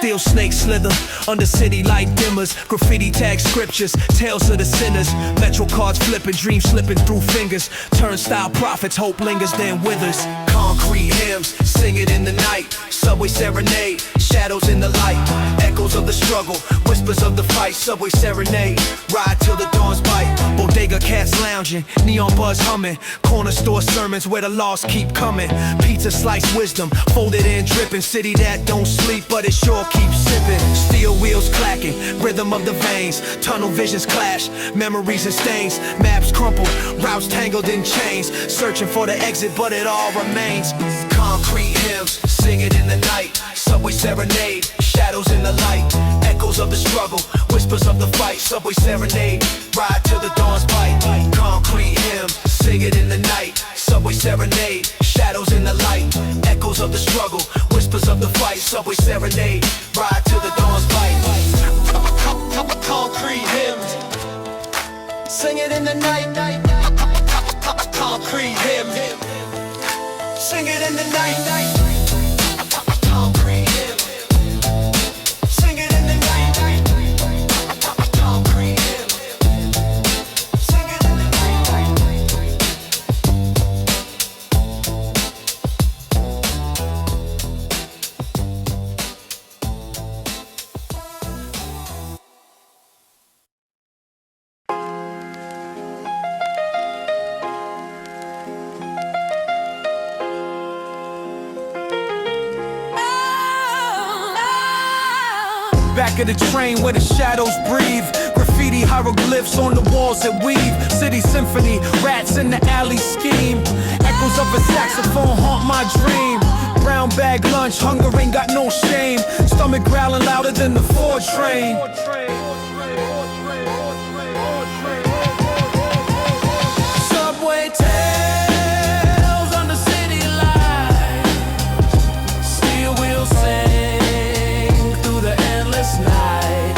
Steel snakes slither under city light dimmers. Graffiti tag scriptures, tales of the sinners. Metro cards flipping, dreams slipping through fingers. Turnstile prophets, hope lingers then withers. Concrete hymns, sing it in the night. Subway serenade, shadows in the light. Echoes of the struggle, whispers of the fight. Subway serenade, ride till the dawn's bite. Bodega cats lounging, neon buzz humming. Corner store sermons where the lost keep coming. Pizza slice wisdom, folded in dripping. City that don't sleep but it sure keeps sipping. Steel wheels clacking, rhythm of the veins. Tunnel visions clash, memories and stains. Maps crumple, routes tangled in chains. Searching for the exit but it all remains. Concrete hymns, sing it in the night. Subway serenade, shadows in the light. Echoes of the struggle, whispers of the fight. Subway serenade, ride till the dawn's bite. Concrete hymns, sing it in the night. Subway serenade, shadows in the light. Echoes of the struggle, whispers of the fight. Subway serenade, ride till the dawn's bite. Concrete hymns, sing it in the night. Concrete hymns, sing it in the night. Concrete hymns, sing it in the night. Concrete hymns, sing it in the back of the train where the shadows breathe. Graffiti hieroglyphs on the walls that weave. City symphony, rats in the alley scheme. Echoes of a saxophone haunt my dream. Brown bag lunch, hunger ain't got no shame. Stomach growling louder than the 4 train. Subway tales under city lights. Steel wheels sing through the endless night.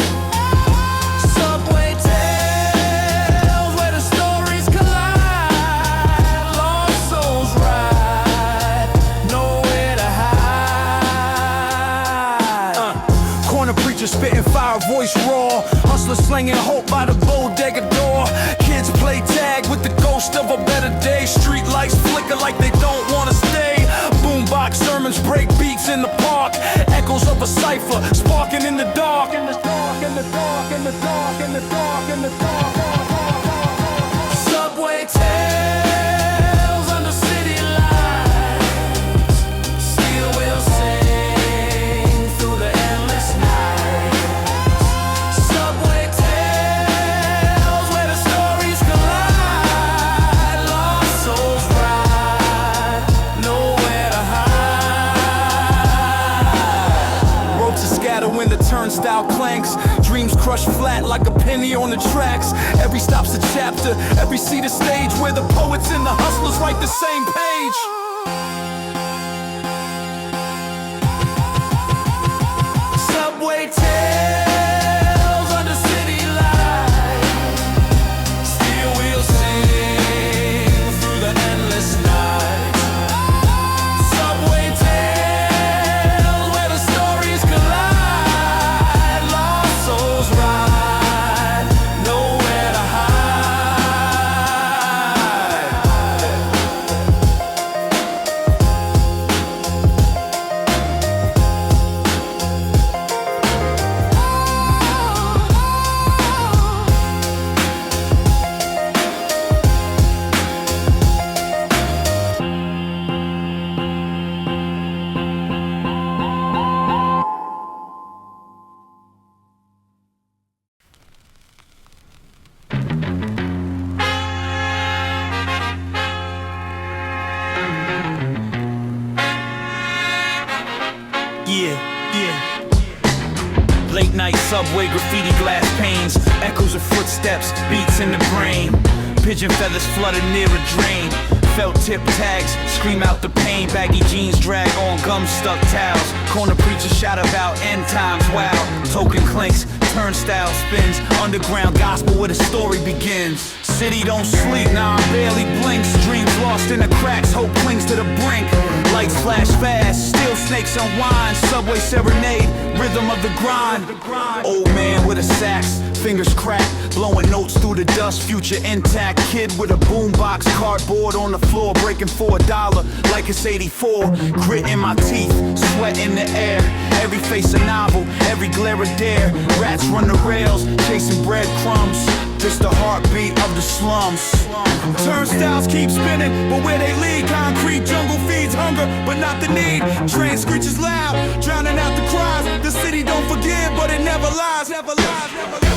Subway tales where the stories collide. Lost souls ride, nowhere to hide. Corner preacher spitting fire, voice raw. Hustler slinging hope by the bodega door. Kids play tag with the ghost of a better day. Street lights flicker like they don't wanna stay. Boombox sermons break beats in the park. Echoes of a cipher sparking in the dark. In the dark, in the dark, in the dark, in the dark, in the dark. Subway tales under city lights. Steel wheels sing through the endless night. Subway tales where the stories collide. Lost souls ride, nowhere to hide. Ropes are scattered when the turnstile clanks. Dreams crushed flat like a penny on the tracks. Every stop's a chapter, every seat a stage where the poets and the hustlers write the same page. Subway tales under city lights. Steel wheels sing through the endless night. Subway tales where the stories collide. Lost souls ride, nowhere to hide. Yeah, yeah. Late night subway, graffiti glass panes. Echoes of footsteps, beats in the brain. Pigeon feathers flooded near a drain. Felt tip tags, scream out the pain. Baggy jeans drag on gum stuck towels. Corner preacher shout about end times, wow. Token clinks, turnstile spins. Underground gospel where the story begins. city don't sleep, nah, barely blinks. Dreams lost in the cracks, hope clings to the brink. Lights flash fast, steel snakes unwind. Subway serenade, rhythm of the grind. Old man with a sax, fingers cracked, blowing notes through the dust, future intact. Kid with a boombox, cardboard on the floor, breaking for $1 like it's 84. Grit in my teeth, sweat in the air. Every face a novel, every glare a dare. Rats run the rails, chasing breadcrumbs. This the heartbeat of the slums. Turnstiles keep spinning, but where they lead, concrete jungle feeds hunger, but not the need. Train screeches loud, drowning out the cries. The city don't forgive, but it never lies, never lies, never lies.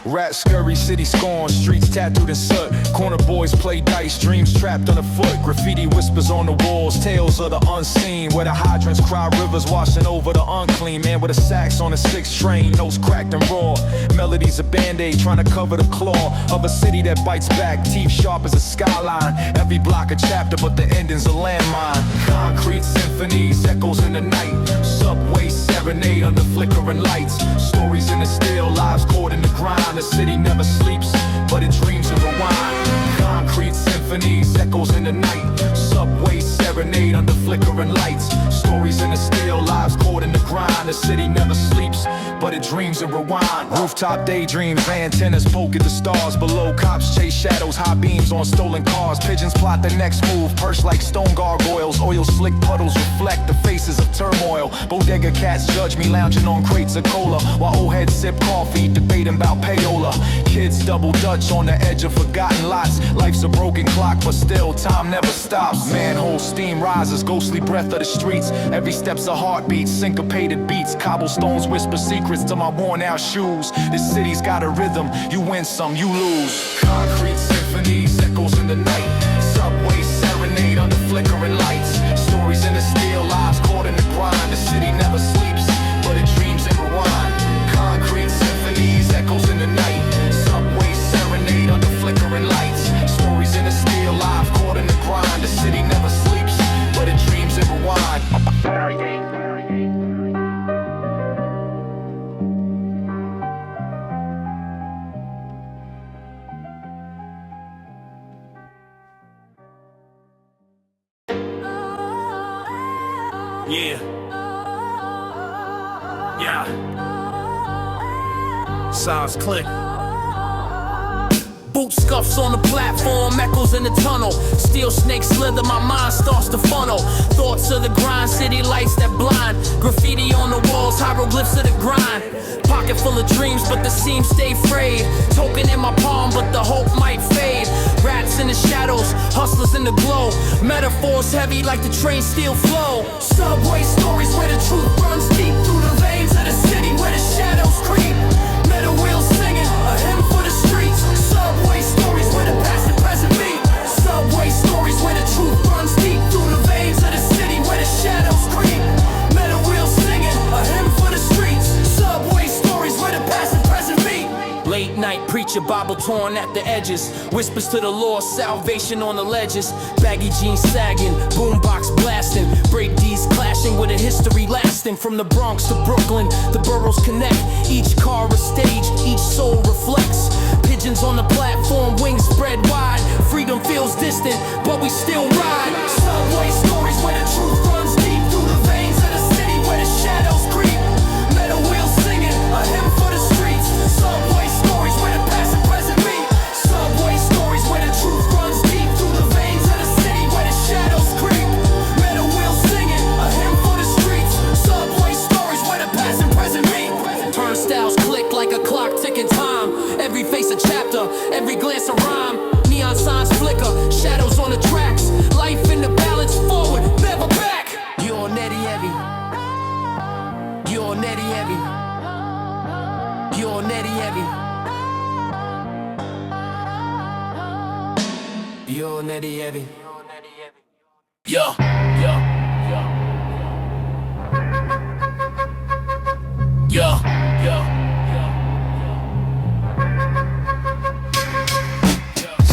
Rat scurry, city scorn, streets tattooed in soot. Corner boys play dice, dreams trapped underfoot. Graffiti whispers on the walls, tales of the unseen. Where the hydrants cry rivers washing over the unclean. Man with a sax on a 6 train, nose cracked and raw. Melodies a band-aid trying to cover the claw of a city that bites back, teeth sharp as a skyline. Every block a chapter, but the ending's a landmine. Concrete symphonies, echoes in the night. Subway serenade under flickering lights. Stories in the still, lives caught in the grind. The city never sleeps, but it dreams of rewind. Concrete symphonies, echoes in the night. Subway serenade under flickering lights. Stories in the still, lives caught in the grind. The city never sleeps, but it dreams of rewind. Rooftop daydreams, antennas poke at the stars below. Cops chase shadows, high beams on stolen cars. Pigeons plot the next move, perched like stone gargoyles. Oil slick puddles reflect the faces of turmoil. Bodega cats judge me lounging on crates of cola, while old heads sip coffee, debating about payola. Kids double dutch on the edge of forgotten lots. Life's a broken clock, but still time never stops. Manhole steam rises, ghostly breath of the streets. Every step's a heartbeat, syncopated beats. Cobblestones whisper secrets to my worn out shoes. This city's got a rhythm, you win some, you lose. Concrete symphonies, echoes in the night. Subway serenade under flickering lights. Stories in the steel, lives caught in the grind. The city never sleeps, but it dreams and rewind. Concrete symphonies, echoes in the night. Subway serenade under flickering lights. Stories in the steel, lives caught in the grind. The city never sleeps, but it dreams and rewind. Yeah. Yeah. Sounds click. Boot scuffs on the platform, echoes in the tunnel. Steel snakes slither, my mind starts to funnel. Thoughts of the grind, city lights that blind. Graffiti on the walls, hieroglyphs of the grind. Pocket full of dreams, but the seams stay frayed. Token in my palm, but the hope might fade. Rats in the shadows, hustlers in the glow. Metaphors heavy like the train steel flow. Subway stories where the truth runs deep through the veins of the city where the shadows creep. Metal wheels singing, a hymn for the streets. Subway stories where the past and present meet. Subway stories where the truth runs deep through the veins of the city where the shadows creep. Metal wheels singing, a hymn for the streets. Subway stories where the past and present meet. Late night preacher, Bible torn at the edges. Whispers to the lost, salvation on the ledges. Baggy jeans sagging, boombox blasting. Break D's clashing with a history lasting. From the Bronx to Brooklyn, the boroughs connect. Each car a stage, each soul reflects. Pigeons on the platform, wings spread wide. Freedom feels distant, but we still ride. Subway stories where the truth runs deep through the veins of the city where the shadows creep. Metal wheels singing, a hymn for the streets. Subway stories where the past and present meet. Subway stories where the truth runs deep through the veins of the city where the You're Netty Heavy. You're Netty Heavy. You're Netty Heavy. Yo, yo, yo. Yo, yo.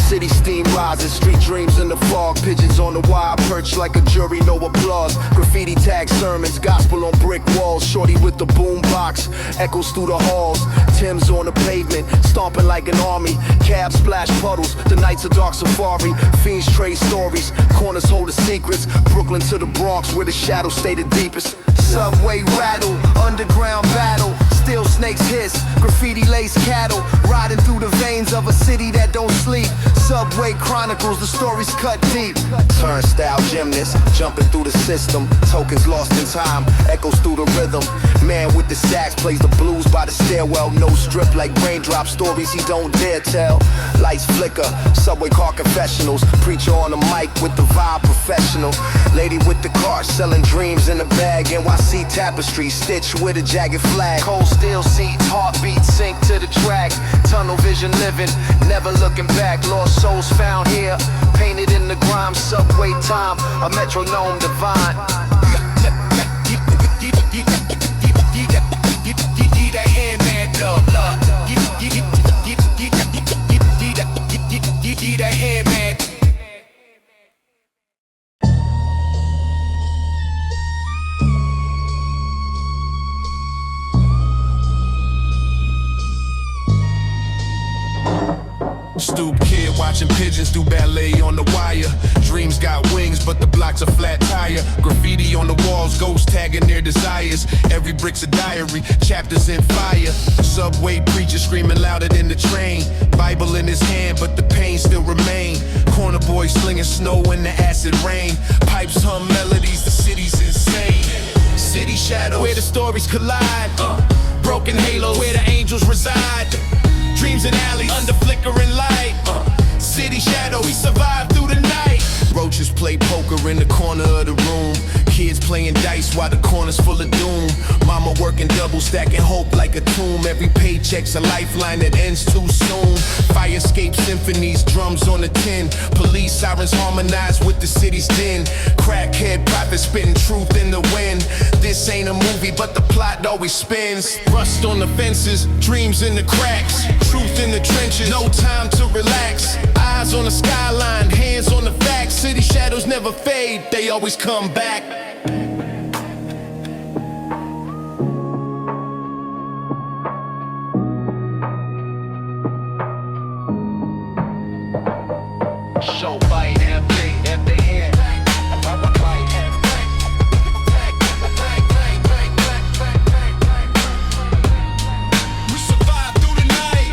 City steam rises, street dreams in the fog. Pigeons on the wire, perched like a jury, no applause. Graffiti tag sermons, gospel on brick walls. Shorty with the boom box, echoes through the halls. Tim's on the pavement, stomping like an army. Cabs splash puddles, the nights a dark safari. Fiends trade stories, corners hold the secrets. Brooklyn to the Bronx, where the shadows stay the deepest. Subway rattle, underground battle. Still snakes hiss, graffiti lace cattle. Riding through the veins of a city that don't sleep. Subway chronicles, the stories cut deep. Turnstile gymnast, jumping through the system. Tokens lost in time, echoes through the rhythm. Man with the sax plays the blues by the stairwell. No strip like raindrop, stories he don't dare tell. Lights flicker, subway car confessionals. Preacher on the mic with the vibe professional. Lady with the car selling dreams in a bag. NYC tapestry stitched with a jagged flag. Cold steel seats, heartbeat sync to the track. Tunnel vision living, never looking back. Lost souls found here, painted in the grime. Subway time, a metronome divine. That hand, man. Stoop kid watching pigeons do ballet on the wire. Dreams got wings, but the block's a flat tire. Graffiti on the walls, ghosts tagging their desires. Every brick's a diary, chapters in fire. Subway preacher screaming louder than the train. Bible in his hand, but the pain still remain. Corner boy slinging snow in the acid rain. Pipes hum melodies, the city's insane. City shadows, where the stories collide. Broken halos, where the angels reside. Dreams in alleys, under flickering light. City shadow, we survive through the night. Roaches play poker in the corner of the room. Kids playing dice while the corner's full of doom. Mama working double, stacking hope like a tomb. Every paycheck's a lifeline that ends too soon. Fire escape symphonies, drums on the tin. Police sirens harmonize with the city's din. Crackhead prophets spitting truth in the wind. This ain't a movie, but the plot always spins. Rust on the fences, dreams in the cracks. Truth in the trenches, no time to relax. Eyes on the skyline, hands on the facts. City shadows never fade, they always come back. Show fight, empty hand. We survive through the night.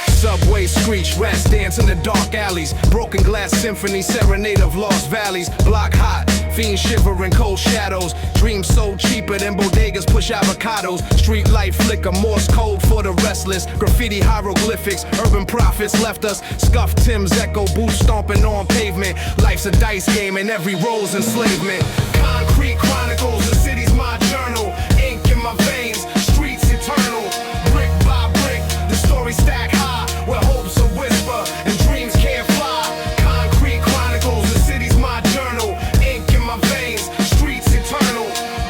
Subway screech, rats dance in the dark alleys. Broken glass symphony, serenade of lost valleys. Block hot, fiends shiver in cold shadows. Dreams sold cheaper than bodegas push avocados. Street light flicker, Morse code for the restless. Graffiti hieroglyphics, urban prophets left us. Scuffed Tim's echo, boots stomping on pavement. Life's a dice game and every role's enslavement. Concrete chronicles, the city's my journal. Ink in my veins, streets eternal. Brick by brick, the story stack high, where hope's a whisper and dreams can't fly. Concrete chronicles, the city's my journal. Ink in my veins, streets eternal.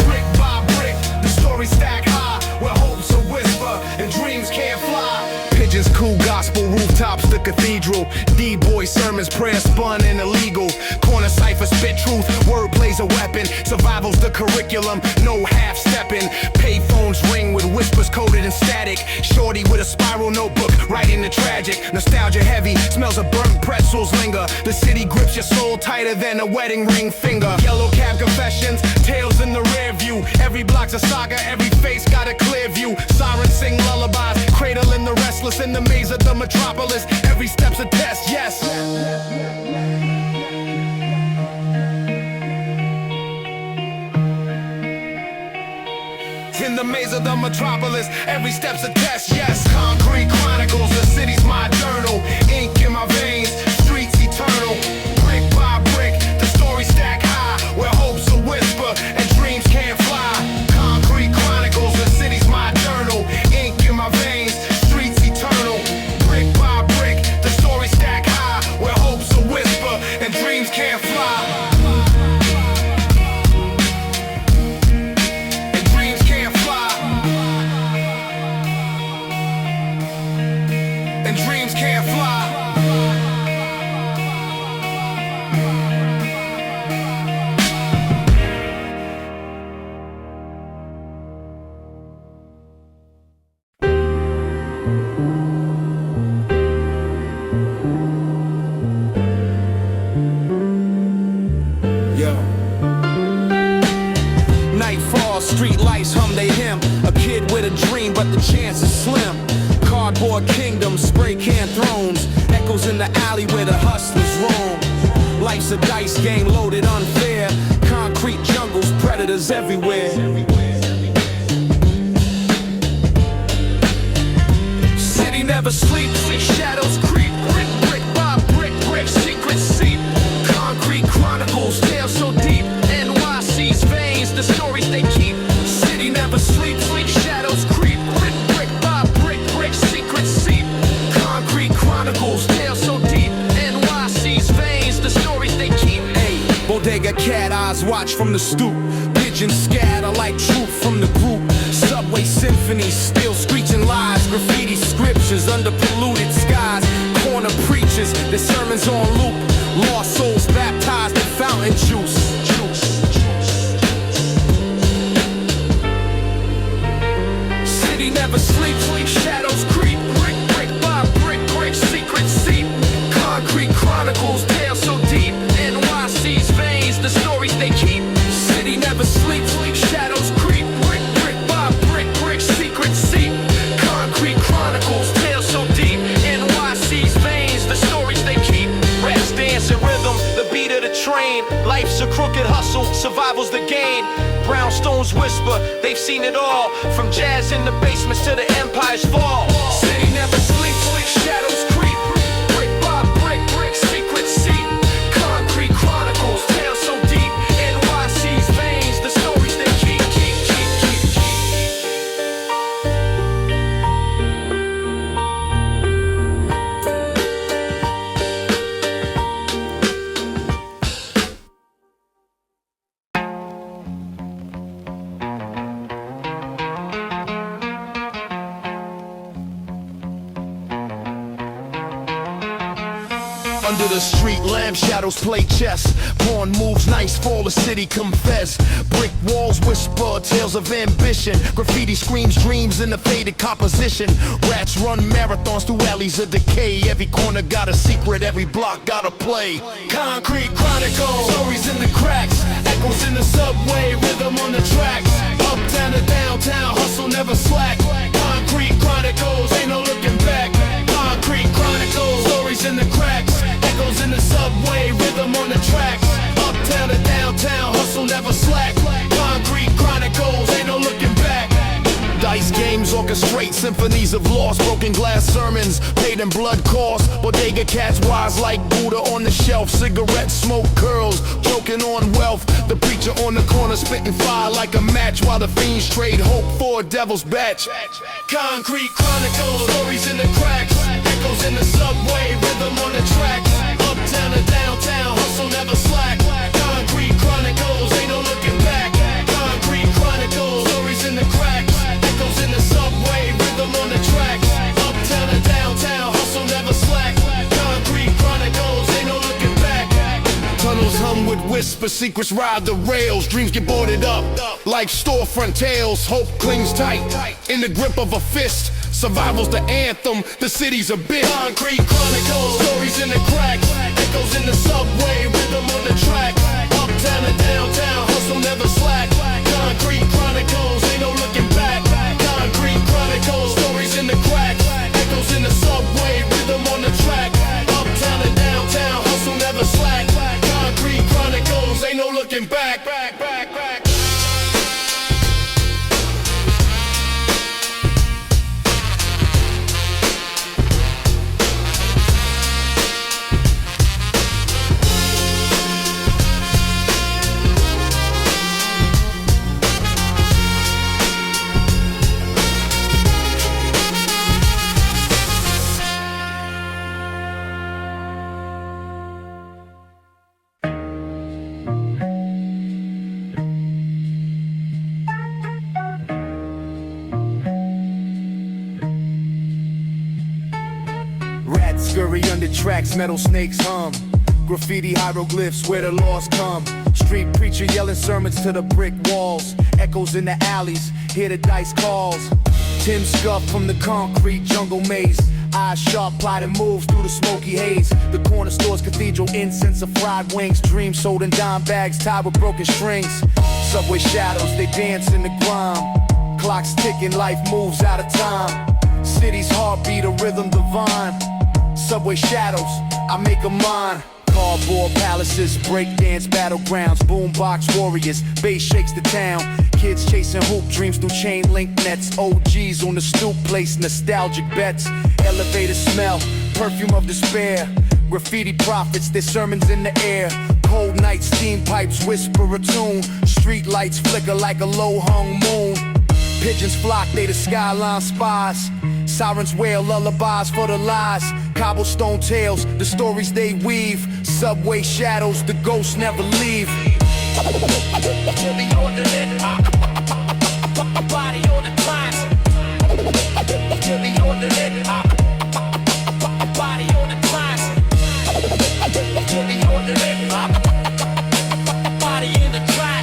Brick by brick, the story stack high, where hope's a whisper and dreams can't fly. Pigeons cool gospel, rooftops the cathedral. D-boy sermons, prayer spun and illegal. Corner cipher spit truth, word plays a weapon. Survival's the curriculum, no half-stepping. Payphones ring with whispers coded in static. Shorty with a spiral notebook, writing the tragic. Nostalgia heavy, smells of burnt pretzels linger. The city grips your soul tighter than a wedding ring finger. Yellow cab confessions, tales in the rear view. Every block's a saga, every face got a clear view. Sirens sing lullabies, cradling the restless in the maze of the metropolis. Every step's a test, yes. in the maze of the metropolis. Every step's a test, yes. Concrete chronicles, the city's my journal. Ink in my veins, streets eternal. Brick by brick, the story stack high, where hope's a whisper and dreams can't fly. Concrete chronicles, the city's my journal. Ink in my veins, streets eternal. Brick by brick, the story stack high, where hope's a whisper and dreams can't fly. Street lights hum they hymn. A kid with a dream, but the chance is slim. Cardboard kingdoms, spray can thrones. Echoes in the alley where the hustlers roam. Life's a dice game loaded unfair. Concrete jungles, predators everywhere. City never sleeps, shadows creep. Brick, brick by brick, brick, secrets seep. Concrete chronicles, tales so deep. NYC's veins, the stories they keep. City never sleeps, shadows creep. Brick, brick by brick, brick, secrets seep. Concrete chronicles, tales so deep. NYC's veins, the stories they keep. Hey, bodega cat eyes watch from the stoop. Pigeons scatter like truth from the group. Subway symphonies, still screeching lies. Graffiti scriptures under polluted skies. Corner preachers, their sermons on loop. Lost souls baptized in fountain juice. City never sleeps, shadows creep. Brick, brick by brick, brick, secrets seep. Concrete chronicles, tales so deep. NYC's veins, the stories they keep. City never sleeps, shadows creep. Brick, brick by brick, brick, secrets seep. Concrete chronicles, tales so deep. NYC's veins, the stories they keep. Raps dance and rhythm, the beat of the train. Life's a crooked hustle, survival's the gain. Brownstones whisper, they've seen it all. From jazz in the basements to the empire's fall. City never sleeps, shadows creep. Brick by brick, brick, secrets seep. Concrete chronicles, tales so deep. NYC's veins, the stories they keep. Under the street, lamp shadows play chess. Pawn moves nice for the city confess. Brick walls whisper tales of ambition. Graffiti screams dreams in a faded composition. Rats run marathons through alleys of decay. Every corner got a secret, every block got a play. Concrete chronicles, stories in the cracks. Echoes in the subway, rhythm on the tracks. Uptown to downtown, hustle never slack. Concrete chronicles, ain't no looking back. Concrete chronicles, stories in the cracks. Echoes in the subway, rhythm on the tracks. Uptown to downtown, hustle never slack. Concrete chronicles, ain't no looking back. Dice games orchestrate symphonies of lost. Broken glass sermons, paid in blood cost. Bodega cats wise like Buddha on the shelf. Cigarette smoke curls, joking on wealth. The preacher on the corner spitting fire like a match, while the fiends trade hope for a devil's batch. Concrete chronicles, stories in the cracks. Echoes in the subway, rhythm on the tracks. Uptown to downtown, hustle never slack. Concrete chronicles, ain't no looking back. Concrete chronicles, stories in the cracks. Echoes in the subway, rhythm on the tracks. Uptown to downtown, hustle never slack. Concrete chronicles, ain't no looking back. Tunnels hum with whispers, secrets ride the rails. Dreams get boarded up like storefront tales. Hope clings tight in the grip of a fist. Survival's the anthem, the city's a bit. Concrete chronicles, stories in the cracks. Echoes in the subway, rhythm on the track. Uptown to downtown, hustle never slack. Concrete chronicles, ain't no looking back. Concrete chronicles, stories in the cracks. Echoes in the subway, rhythm on the track. Uptown to downtown, hustle never slack. Concrete chronicles, ain't no looking back. Buried under tracks, metal snakes hum. Graffiti hieroglyphs where the lost come. Street preacher yelling sermons to the brick walls. Echoes in the alleys, hear the dice calls. Tim scuffed from the concrete jungle maze. Eyes sharp, plotting moves through the smoky haze. The corner store's cathedral incense of fried wings. Dreams sold in dime bags tied with broken strings. Subway shadows, they dance in the grime. Clock's ticking, life moves out of time. City's heartbeat, a rhythm divine. Subway shadows, I make a mine. Cardboard palaces, breakdance battlegrounds. Boombox warriors, bass shakes the town. Kids chasing hoop dreams through chain link nets. OGs on the stoop place nostalgic bets. Elevator smell, perfume of despair. Graffiti prophets, their sermons in the air. Cold night steam pipes whisper a tune. Street lights flicker like a low hung moon. Pigeons flock, they the skyline spies. Sirens wail lullabies for the lies. Cobblestone tales, the stories they weave. Subway shadows, the ghosts never leave. Body on the climb. Body on the climb. Body in the trash. Body in the trash.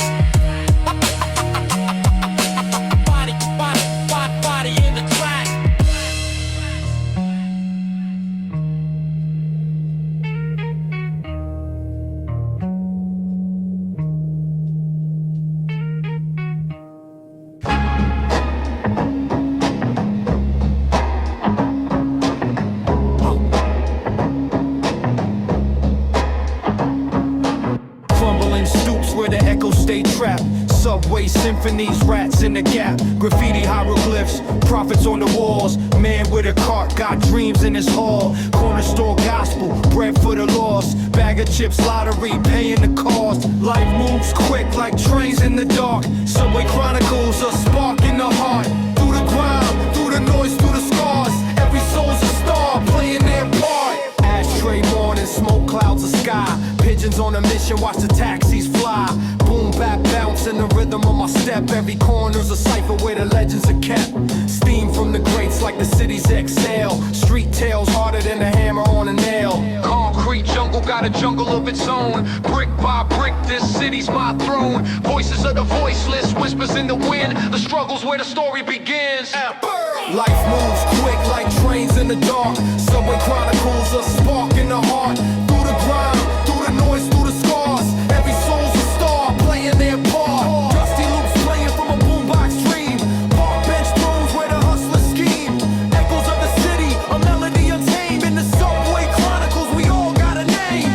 Subway symphonies, rats in the gap. Graffiti hieroglyphs, prophets on the walls. Man with a cart, got dreams in his hall. Corner store gospel, bread for the lost. Bag of chips, lottery, paying the cost. Life moves quick like trains in the dark. Subway chronicles, a spark in the heart. Through the grime, through the noise, through the scars. Every soul's a star, playing their part. Ashtray morning, smoke clouds the sky. Pigeons on a mission, watch the taxis fly. Boom, bap, bounce in the rhythm of my step. Every corner's a cipher where the legends are kept. Steam from the grates like the city's exhale. Street tales harder than a hammer on a nail. Concrete jungle got a jungle of its own. Brick by brick, this city's my throne. Voices of the voiceless, whispers in the wind. The struggle's where the story begins. Life moves quick like trains in the dark. Subway chronicles, a spark in the heart. Through the grime, through the noise, through the scars. Every soul's a star, playing their part. Dusty loops playing from a boombox dream. Park bench thrones where the hustlers scheme. Echoes of the city, a melody untamed. In the subway chronicles, we all got a name.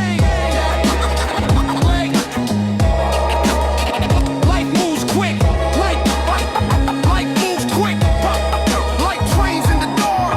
Life moves quick, life moves quick. Like trains in the dark.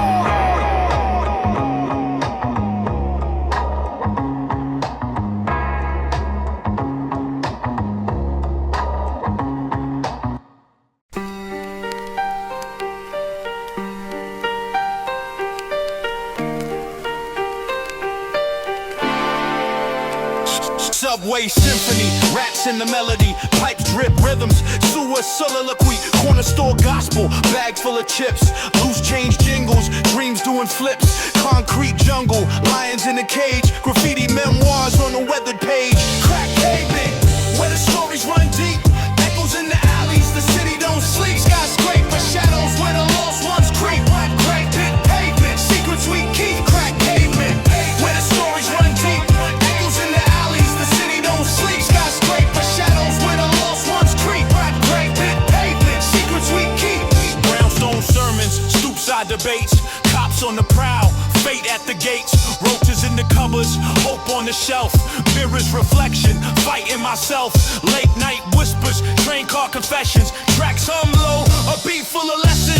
Subway symphony, rats in the melody, pipes drip rhythms, sewer soliloquy, corner store gospel, bag full of chips, loose change jingles, dreams doing flips, concrete jungle, lions in a cage, graffiti memoirs on a weathered page, crack pavement, where the stories run deep, echoes in the alleys, the city don't sleep, skyscraper shadows where the lost ones creep, crack pit pavement, secrets we keep, crack pavement, where the stories run deep, echoes in the alleys, the city don't sleep, skyscraper shadows where the lost ones creep, crack pit pavement, secrets we keep. Brownstone sermons, stoop-side debates, cops on the prowl, fate at the gates, roaches in the cupboards, hope on the shelf, mirrors reflection, fighting myself, late night whispers, train car confessions, tracks hum low, a beat full of lessons,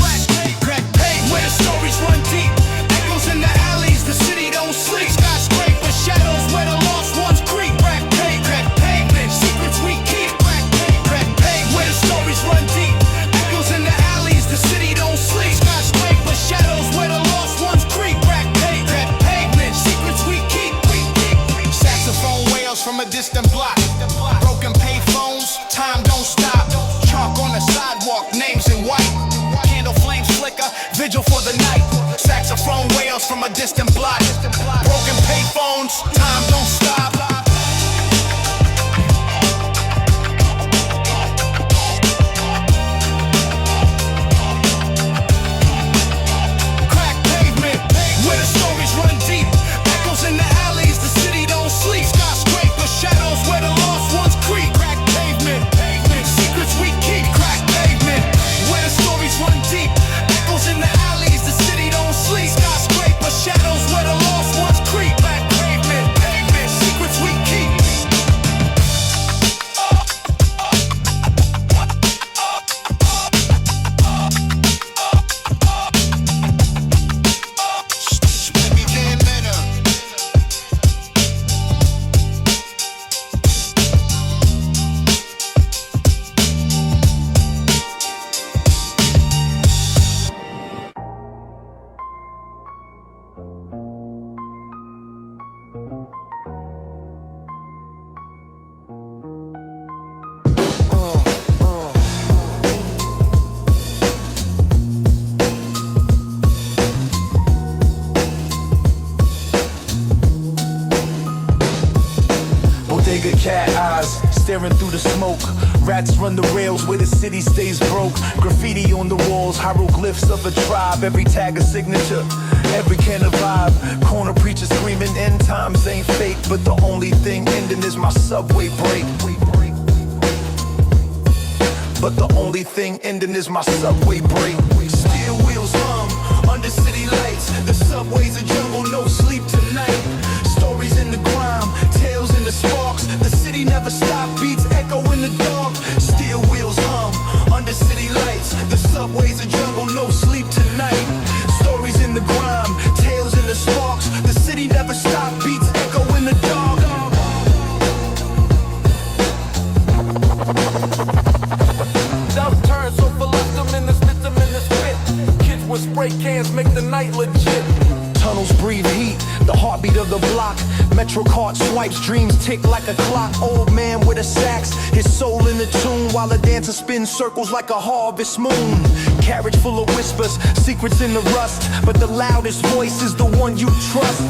crack pavement, where the stories run deep, echoes in the alleys, the city don't sleep, skyscraper shadows where the lost ones creep, crack pavement, secrets we keep, crack pavement, where the stories run deep, echoes in the alleys, the city don't sleep, skyscraper shadows where the lost ones creep, crack pavement, secrets we keep. Saxophone wails from a distant block, broken payphones, time don't stop, chalk on the sidewalk, names in white, candle flames flicker, vigil for the night, saxophone wails from a distant block, broken payphones. Time don't stop. Crack pavement, where the stories run deep. Echoes in the alleys, the city don't sleep. Skyscraper shadows where the lost ones creep. Crack pavement, secrets we keep. Crack pavement, where the stories run deep. Echoes in the alleys, the city don't sleep. Skyscraper shadows where the lost ones creep. Crack pavement, secrets we keep. Bodega cat eyes, staring through the smoke. Rats run the rails where the city stays broke. Graffiti on the walls, hieroglyphs of a tribe. Every tag a signature, every can of vibe. Corner preacher screaming, end times ain't fake. But the only thing ending is my subway break. But the only thing ending is my subway break. Steel wheels hum under city lights. The subway's a jungle, no sleep tonight. Stories in the grime, tales in the sparks. The city never stop, beats echo in the dark. Steel wheels hum under city lights. The subway's a jungle, no sleep tonight. Stories in the grime, tales in the sparks. The city never stop, beats echo in the dark. Dust turns so full of them in the spit. Kids with spray cans make the night legit. Tunnels breathe heat, the heartbeat of the block. Metro card swipes, dreams tick like a clock. Old man with a sax, his soul in the tune, while a dancer spins circles like a harvest moon. Carriage full of whispers, secrets in the rust, but the loudest voice is the one you trust.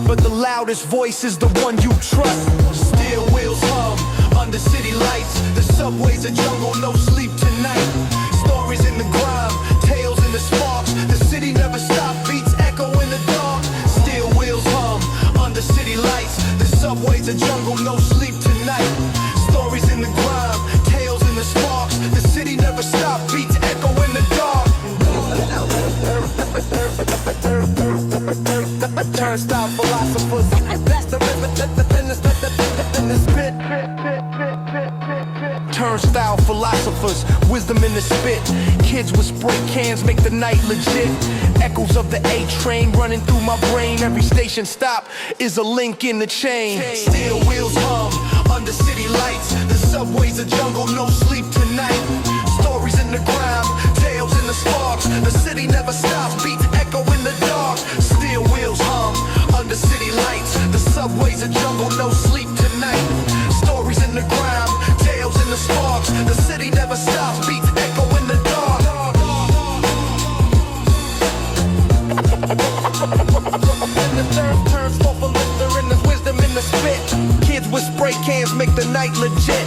But the loudest voice is the one you trust. Steel wheels hum under city lights. The subway's a jungle, no sleep tonight. Stories in the grime, tales in the sparks. The city never stop, beats echo in the dark. Steel wheels hum under city lights. The subway's a jungle, no sleep tonight. Stories in the grime, tales in the sparks. The city never stop, beats echo in the dark. Turnstile philosophers, that's the in the spit. Turnstile philosophers, wisdom in the spit. Kids with spray cans make the night legit. Echoes of the A train running through my brain. Every station stop is a link in the chain. Steel wheels hum under city lights. The subway's a jungle, no sleep tonight. Stories in the grime, tales in the sparks. The city never stops, beats echo in the dark. Steel wheels hum under city lights. The subway's a jungle, no sleep tonight. Stories in the grime, tales in the sparks. The city never stops, beats echo in the dark. And the third turns for a lifter, and there's wisdom in the spit. Kids with spray cans make the night legit.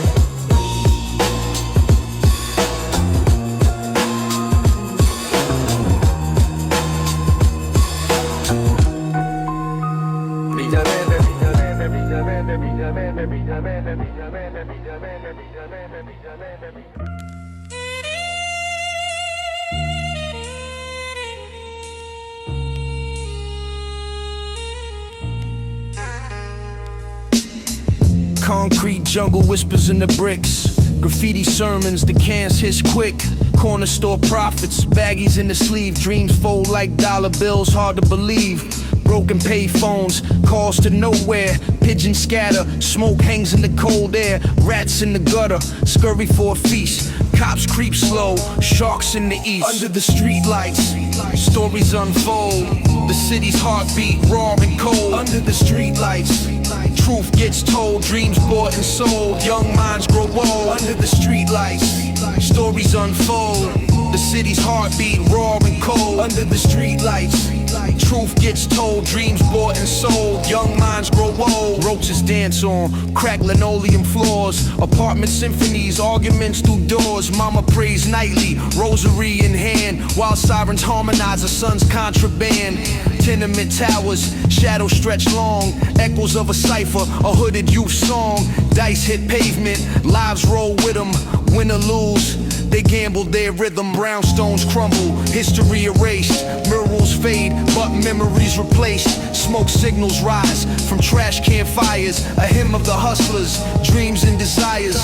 Concrete jungle whispers in the bricks. Graffiti sermons, the cans hiss quick. Corner store profits, baggies in the sleeve. Dreams fold like dollar bills, hard to believe. Broken pay phones, calls to nowhere. Pigeons scatter, smoke hangs in the cold air. Rats in the gutter, scurry for a feast. Cops creep slow, sharks in the east. Under the street lights, stories unfold. The city's heartbeat, raw and cold. Under the street lights, truth gets told. Dreams bought and sold, young minds grow old. Under the street lights, stories unfold. The city's heartbeat, raw and cold. Under the street lights, Truth gets told, dreams bought and sold. Young minds grow old. Roaches dance on cracked linoleum floors. Apartment symphonies, arguments through doors. Mama prays nightly, rosary in hand, while sirens harmonize her son's contraband. Tenement towers, shadows stretch long. Echoes of a cipher, a hooded youth song. Dice hit pavement, lives roll with them. Win or lose, they gamble their rhythm. Brownstones crumble, history erased. Murals fade, but memories replaced. Smoke signals rise from trash can fires. A hymn of the hustlers, dreams and desires.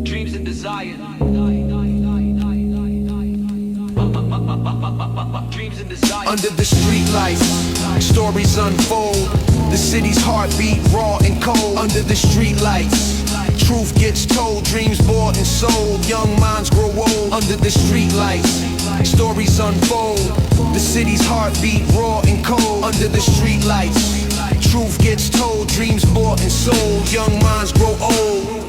Dreams and desires. Under the streetlights, stories unfold. The city's heartbeat, raw and cold. Under the streetlights, truth gets told. Dreams bought and sold. Young minds grow old. Under the streetlights, stories unfold. The city's heartbeat, raw and cold. Under the streetlights, truth gets told. Dreams bought and sold. Young minds grow old.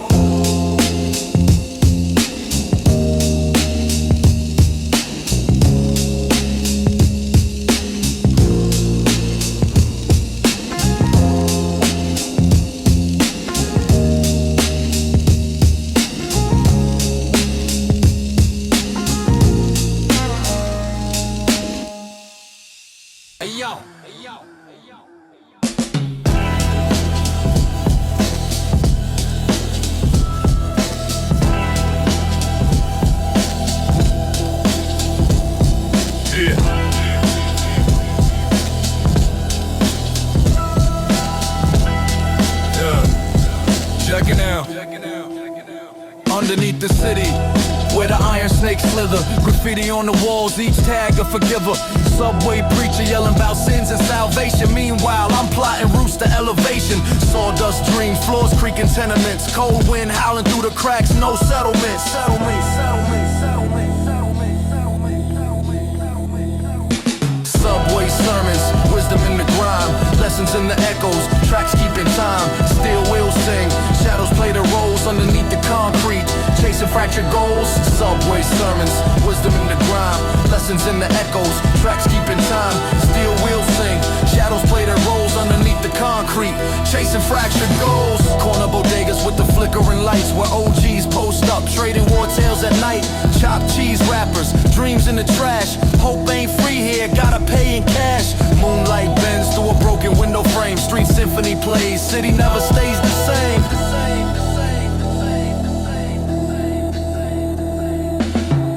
Underneath the city, where the iron snakes slither. Graffiti on the walls, each tag a forgiver. Subway preacher yelling about sins and salvation. Meanwhile, I'm plotting routes to elevation. Sawdust dreams, floors creaking tenements. Cold wind howling through the cracks, no settlement. Subway sermons, wisdom in the grime. Lessons in the echoes, tracks keeping time. Steel wheels sing, shadows play their roles underneath the concrete. Chasing fractured goals, subway sermons, wisdom in the grime. Lessons in the echoes, tracks keeping time. Steel wheels sing, shadows play their roles underneath the concrete. Chasing fractured goals. Corner bodegas with the flickering lights, where OGs post up, trading war tales at night. Chopped cheese wrappers, dreams in the trash. Hope ain't free here, gotta pay in cash. Moonlight bends through a broken window frame. Street symphony plays, city never stays the same.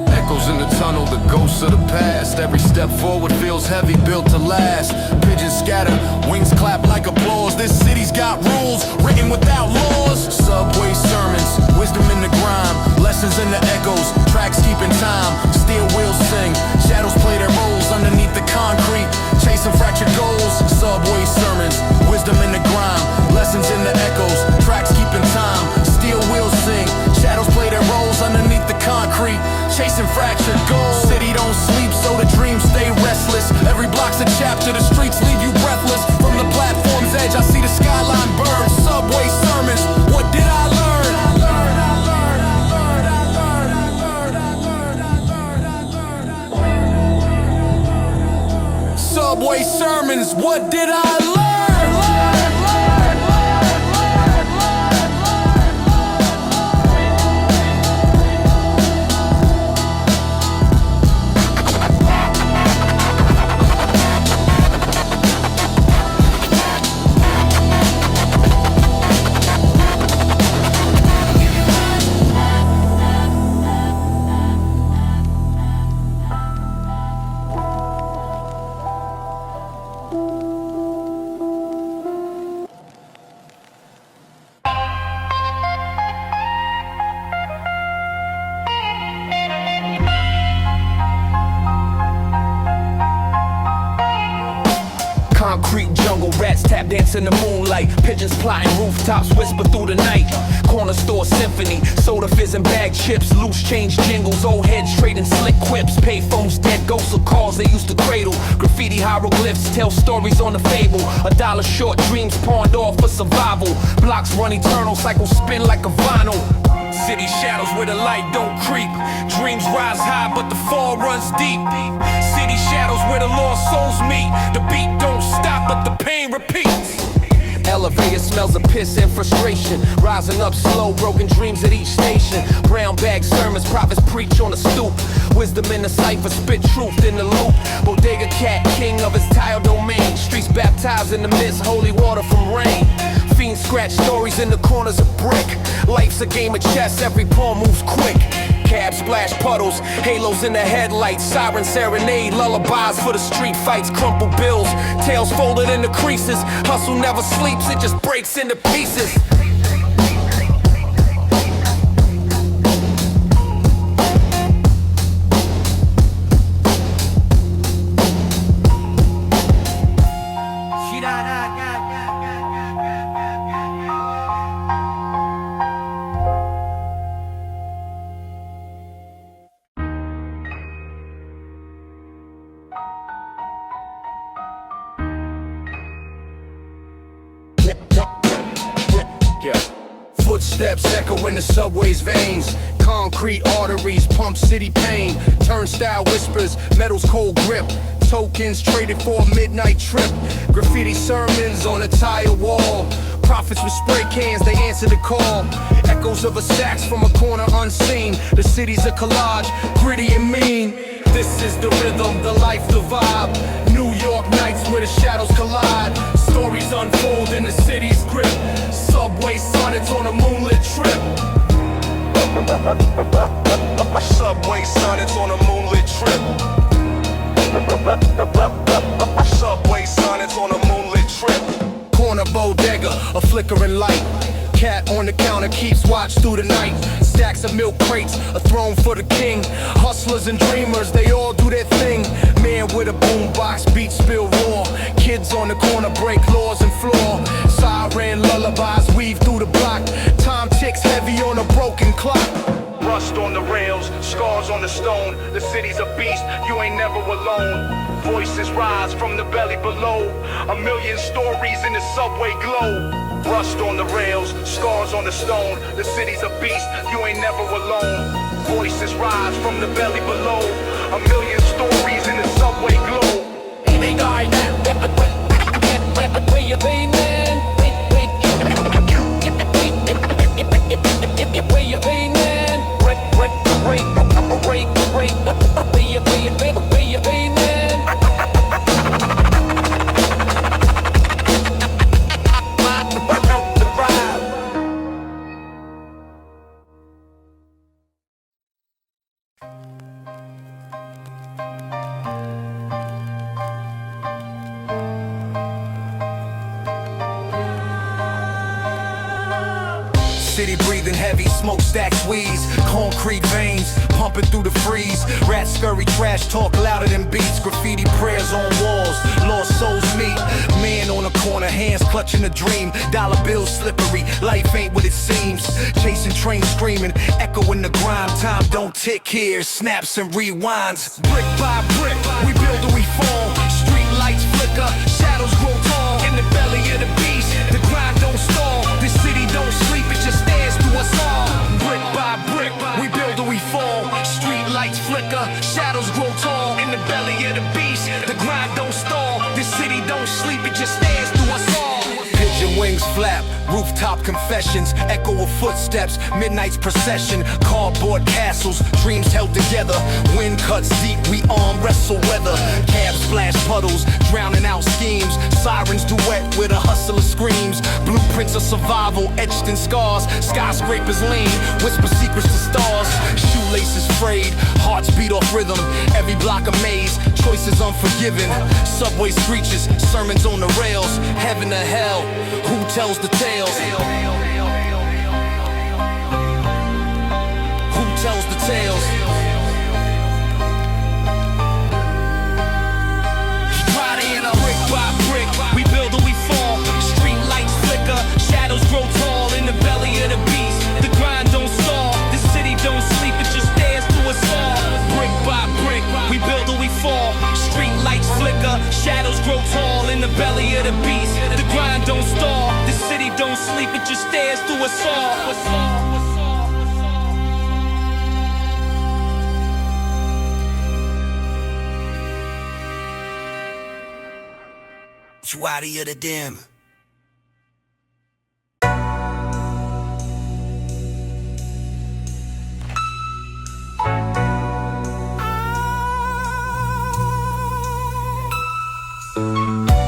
Echoes in the tunnel, the ghosts of the past. Every step forward feels heavy, built to last. Pigeons scatter, wings clap like applause. This city's got rules, written without laws. Subway sermons, wisdom in the grime. Lessons in the echoes, tracks keeping time. Steel wheels sing, shadows play their roles underneath the concrete. Chasing fractured goals. Subway sermons, wisdom in the grime. Lessons in the echoes, tracks keeping time. Steel wheels sing, shadows play their roles underneath the concrete. Chasing fractured goals. City don't sleep, so the dreams stay restless. Every block's a chapter, the streets leave you breathless. From the platform's edge, I see the skyline burn. Subway sermons, what did I learn? Subway sermons, what did I learn? Concrete jungle, rats tap dance in the moonlight. Pigeons plotting rooftops, whisper through the night. Corner store symphony, soda fizz and bag chips. Loose change jingles, old heads trading slick quips. Payphones, dead ghosts of cars they used to cradle. Graffiti hieroglyphs tell stories on the fable. $1 short, dreams pawned off for survival. Blocks run eternal, cycles spin like a vinyl. City shadows where the light don't creep. Dreams rise high, but the fall runs deep. City shadows where the lost souls meet. The beat don't stop, but the pain repeats. Elevator smells of piss and frustration. Rising up slow, broken dreams at each station. Brown bag sermons, prophets preach on the stoop. Wisdom in the cipher, spit truth in the loop. Bodega cat, king of his tile domain. Streets baptized in the mist, holy water from rain. Fiends scratch stories in the corners of brick. Life's a game of chess, every pawn moves quick. Cab splash puddles, halos in the headlights. Siren serenade, lullabies for the street fights. Crumpled bills, tails folded into creases. Hustle never sleeps, it just breaks into pieces. Footsteps echo in the subway's veins. Concrete arteries pump city pain. Turnstile whispers, metal's cold grip. Tokens traded for a midnight trip. Graffiti sermons on a tile wall. Prophets with spray cans, they answer the call. Echoes of a sax from a corner unseen. The city's a collage, gritty and mean. This is the rhythm, the life, the vibe. New York nights where the shadows collide. Stories unfold in the city's grip. Subway sonnets on a moonlit trip. Subway sonnets on a moonlit trip. Subway sonnets on a moonlit trip. Corner bodega, a flickering light. Cat on the counter keeps watch through the night. Stacks of milk crates, a throne for the king. Hustlers and dreamers, they all do their thing. Man with a boombox, beats spill raw. Kids on the corner break laws and floor. Siren lullabies weave through the block. Time ticks heavy on a broken clock. Rust on the rails, scars on the stone. The city's a beast, you ain't never alone. Voices rise from the belly below. A million stories in the subway glow. Rust on the rails, scars on the stone. The city's a beast, you ain't never alone. Voices rise from the belly below. A million stories in the subway glow. They died. Where you been, man? Where you been, man? Where you been, man? City breathing heavy, smokestacks wheeze. Concrete veins pumping through the freeze. Rats scurry, trash talk louder than beats. Graffiti prayers on walls, lost souls meet. Man on a corner, hands clutching a dream. Dollar bills slippery, life ain't what it seems. Chasing trains screaming, echo in the grime. Time don't tick here, snaps and rewinds. Brick by brick, we build or we fall. Street lights flicker, shadows grow tall. In the belly of the beast, the grind don't stall. This city don't sleep, it just stares through us all. Brick by brick, we build or we fall. Street lights flicker, shadows grow tall. In the belly of the beast, the grind don't stall. This city don't sleep, it just stares through us all. Pigeon wings flap, rooftop confessions, echo of footsteps, midnight's procession, cardboard castles, dreams held together. Wind cuts deep, we arm wrestle weather. Cab splash puddles, drowning out schemes. Sirens duet with a hustler screams. Blueprints of survival etched in scars. Skyscrapers lean, whisper secrets to stars. Shoelaces frayed, hearts beat off rhythm. Every block a maze, choices unforgiving. Subway screeches, sermons on the rails. Heaven to hell, who tells the tales? Who tells the tales? Friday in a brick by brick, we build or we fall. Street lights flicker, shadows grow tall. In the belly of the beast, the grind don't stall. The city don't sleep, it just stares through us all. Brick by brick, we build or we fall. Street lights flicker, shadows grow tall. In the belly of the beast, the grind don't stall. The city don't sleep, it just stares through us all. Sanctuary of the Dam.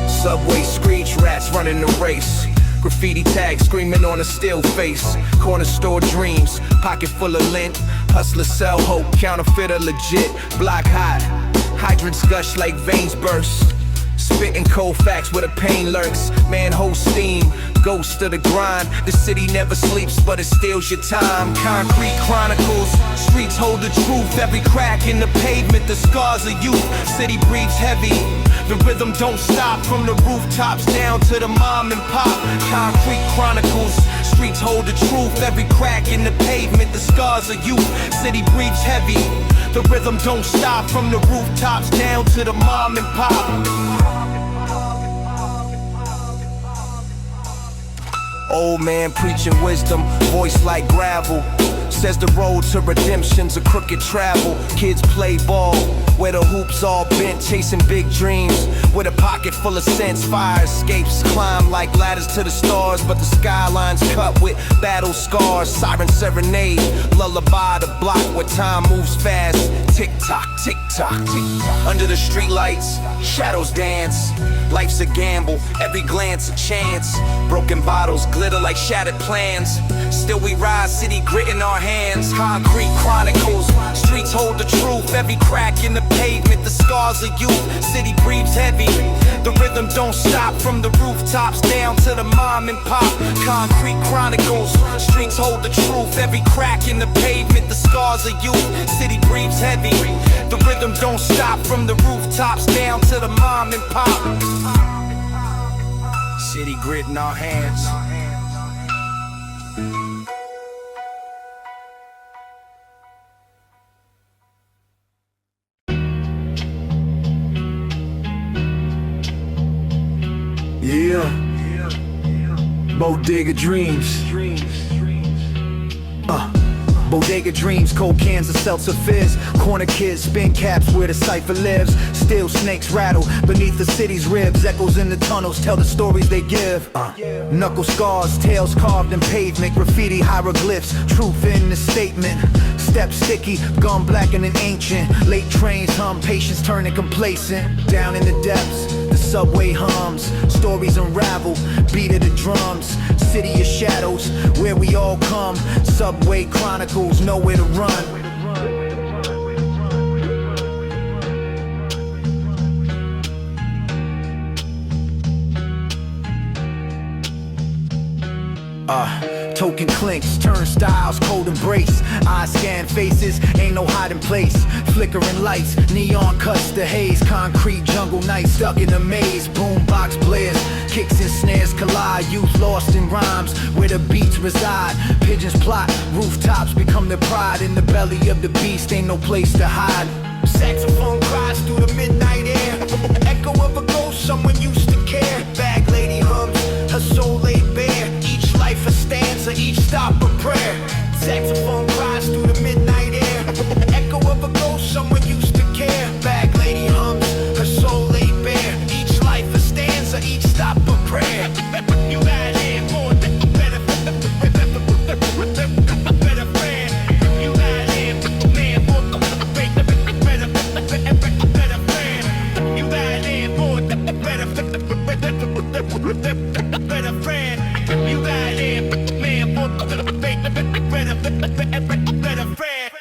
Subway screech rats running the race. Graffiti tags screaming on a still face. Corner store dreams, pocket full of lint. Hustler sell hope, counterfeiter legit. Block hot, hydrants gush like veins burst. Spitting cold facts where the pain lurks. Manhole steam, ghost of the grind. The city never sleeps but it steals your time. Concrete chronicles, streets hold the truth. Every crack in the pavement, the scars of youth. City breathes heavy, the rhythm don't stop. From the rooftops down to the mom and pop. Concrete chronicles, streets hold the truth. Every crack in the pavement, the scars of youth. City breathes heavy, the rhythm don't stop. From the rooftops down to the mom and pop. Old man preaching wisdom, voice like gravel. Says the road to redemption's a crooked travel. Kids play ball, where the hoops all bent, chasing big dreams. With a pocket full of sense, fire escapes climb like ladders to the stars. But the skyline's cut with battle scars. Siren serenade, lullaby the block where time moves fast. Tick tock, tick tock, tick tock. Under the streetlights, shadows dance. Life's a gamble, every glance a chance. Broken bottles glitter like shattered plans. Still we rise, city grit in our hands. Concrete chronicles, streets hold the truth. Every crack in the pavement, the scars of youth. City breathes heavy, the rhythm don't stop. From the rooftops down to the mom and pop. Concrete chronicles, streets hold the truth. Every crack in the pavement, the scars of youth. City breathes heavy, the rhythm don't stop. From the rooftops down to the mom and pop. City grit in our hands. Yeah, Bodega Dreams. Bodega dreams, cold cans of seltzer fizz. Corner kids, spin caps where the cipher lives. Still snakes rattle beneath the city's ribs. Echoes in the tunnels tell the stories they give. Knuckle scars, tails carved in pavement. Graffiti hieroglyphs, truth in the statement. Step sticky, gum blackened and ancient. Late trains hum, patience turning complacent. Down in the depths, the subway hums. Stories unravel, beat of the drums. City of shadows, where we all come. Subway chronicles, nowhere to run. Token clinks, turnstiles, cold embrace. Eyes scan faces, ain't no hiding place. Flickering lights, neon cuts the haze. Concrete jungle night stuck in a maze. Boombox blares, kicks and snares collide. Youth lost in rhymes, where the beats reside. Pigeons plot, rooftops become their pride. In the belly of the beast, ain't no place to hide. Saxophone cries through the midnight air. Echo of a ghost, someone used to care. Bag lady hums, her soul laid bare. Each life a stanza, each stop a prayer. Saxophone cries through the midnight air. Echo of a ghost, someone used to care. Bag lady hums, her soul laid bare. Each life a stanza, each stop a prayer. You got it for the better friend. You got it, man, for the better friend. You got it for the better friend. You got it, man, for the better friend.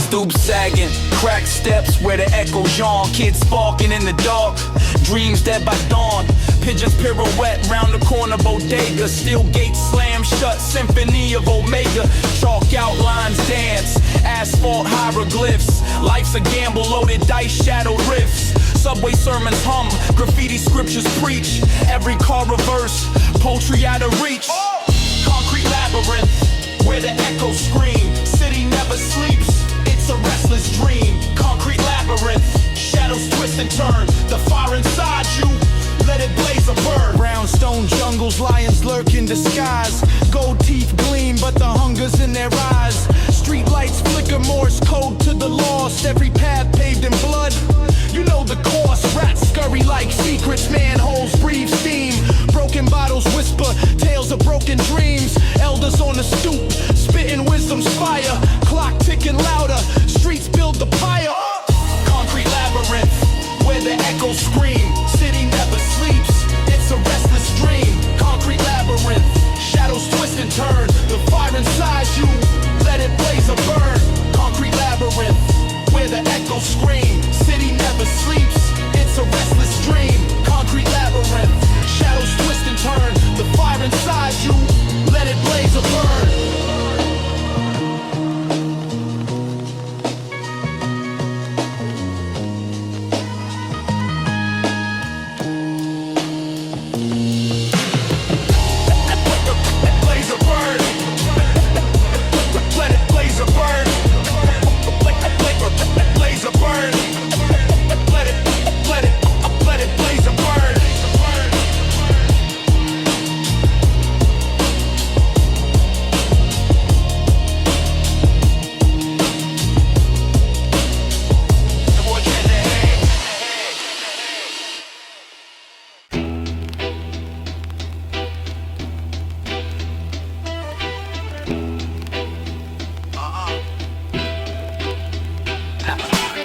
Stoop sagging, cracked steps where the echoes yawn. Kids sparking in the dark, dreams dead by dawn. Pigeons pirouette round the corner bodega. Steel gates slam shut, symphony of Omega. Chalk outlines dance, asphalt hieroglyphs. Life's a gamble, loaded dice, shadowed rifts. Subway sermons hum, graffiti scriptures preach. Every car reverse, poultry out of reach. Concrete labyrinth where the echoes scream. City never sleeps, it's a restless dream. Concrete labyrinth, shadows twist and turn. The fire inside you, let it blaze or burn. Brownstone jungles, lions lurk in disguise. Gold teeth gleam, but the hunger's in their eyes. Street lights flicker, Morse code to the lost. Every path paved in blood, you know the course. Rats scurry like secrets, manholes breathe steam. Broken bottles whisper tales of broken dreams. Elders on the stoop, spitting wisdom's fire. Clock ticking louder, streets build the pyre. Concrete labyrinth, where the echoes scream. City never sleeps, it's a restless dream. Concrete labyrinth, shadows twist and turn. The fire inside you, let it blaze or burn. Concrete labyrinth, where the echoes scream. City never sleeps, it's a restless dream. Concrete labyrinth, shadows twist and turn. The fire inside you, let it blaze or burn.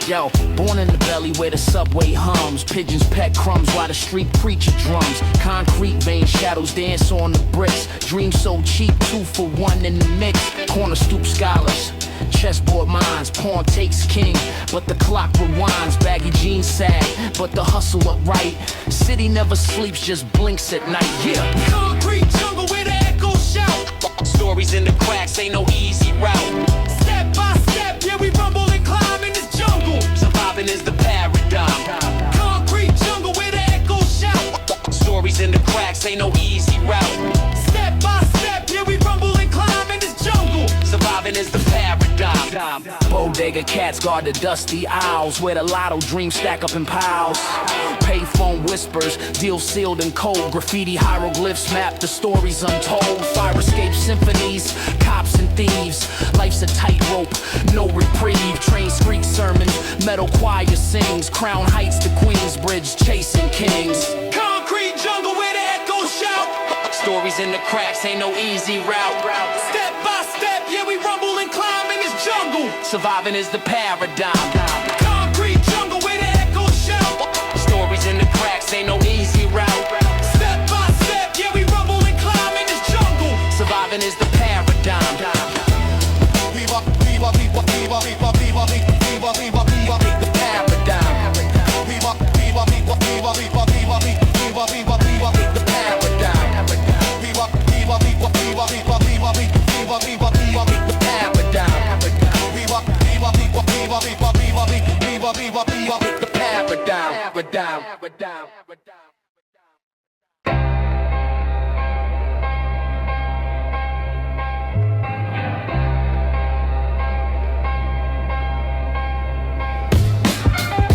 Yo, born in the belly where the subway hums. Pigeons peck crumbs while the street preacher drums. Concrete vein shadows dance on the bricks. Dreams so cheap, 2 for 1 in the mix. Corner stoop scholars, chessboard minds. Pawn takes king, but the clock rewinds. Baggy jeans sag, but the hustle upright. City never sleeps, just blinks at night. Yeah. Concrete jungle where the echoes shout. Stories in the cracks, ain't no easy route. Step by step, yeah, we rumble and climb in this jungle. Surviving is the paradigm. Concrete jungle where the echoes shout. Stories in the cracks, ain't no easy route. Step by step, yeah, we rumble and climb in this jungle. Surviving is the paradigm. Bodega cats guard the dusty aisles where the lotto dreams stack up in piles. Payphone whispers, deals sealed in cold. Graffiti hieroglyphs map the stories untold. Fire escape symphonies, cops and thieves. Life's a tightrope, no reprieve. Train street sermons, metal choir sings. Crown Heights to Queensbridge, chasing kings. Concrete jungle where the echoes shout. Stories in the cracks, ain't no easy route. Step by step, yeah, we rumble and climb in this jungle. Surviving is the paradigm. Concrete jungle where the echoes shout. Stories in the cracks, ain't no easy route. Step by step, yeah, we rumble and climb in this jungle. Surviving is the paradigm. Viva, viva, viva, viva, viva, viva, viva, viva, viva, The paradigm. viva, viva, viva, viva, viva, viva, viva, viva, viva, The paradigm. viva, viva, viva, viva, viva, viva, viva, viva, viva, The paradigm. viva, viva, viva, viva, viva, viva, viva, viva, viva, The paradigm.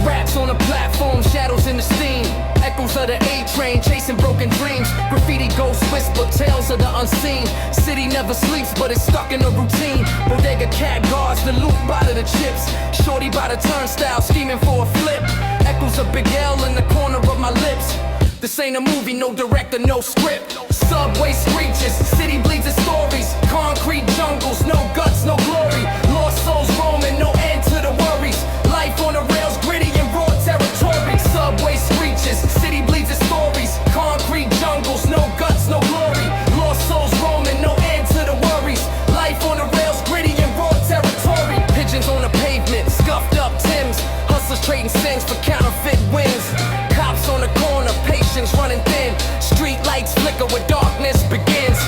Raps on the platform, shadows in the steam. Echoes of the A-train, chasing broken dreams. Graffiti ghosts whisper tales of the unseen. City never sleeps, but it's stuck in a routine. Bodega cat guards the loot by the chips. Shorty by the turnstile, scheming for a flip. Echoes of Big L in the corner of my lips. This ain't a movie, no director, no script. Subway screeches, city bleeds its stories. Concrete jungles, no guts, no glory. Lost souls roaming, no end to the worries. Life on the rails, gritty and raw territory. Subway screeches, city bleeds its stories. Concrete jungles, no guts, no glory. Lost souls roaming, no end to the worries. Life on the rails, gritty and raw territory. Pigeons on the pavement, scuffed up Timbs. Hustlers trading cents for counterfeit wins. Cops on the corner, patience running thin. Street lights flicker where darkness begins.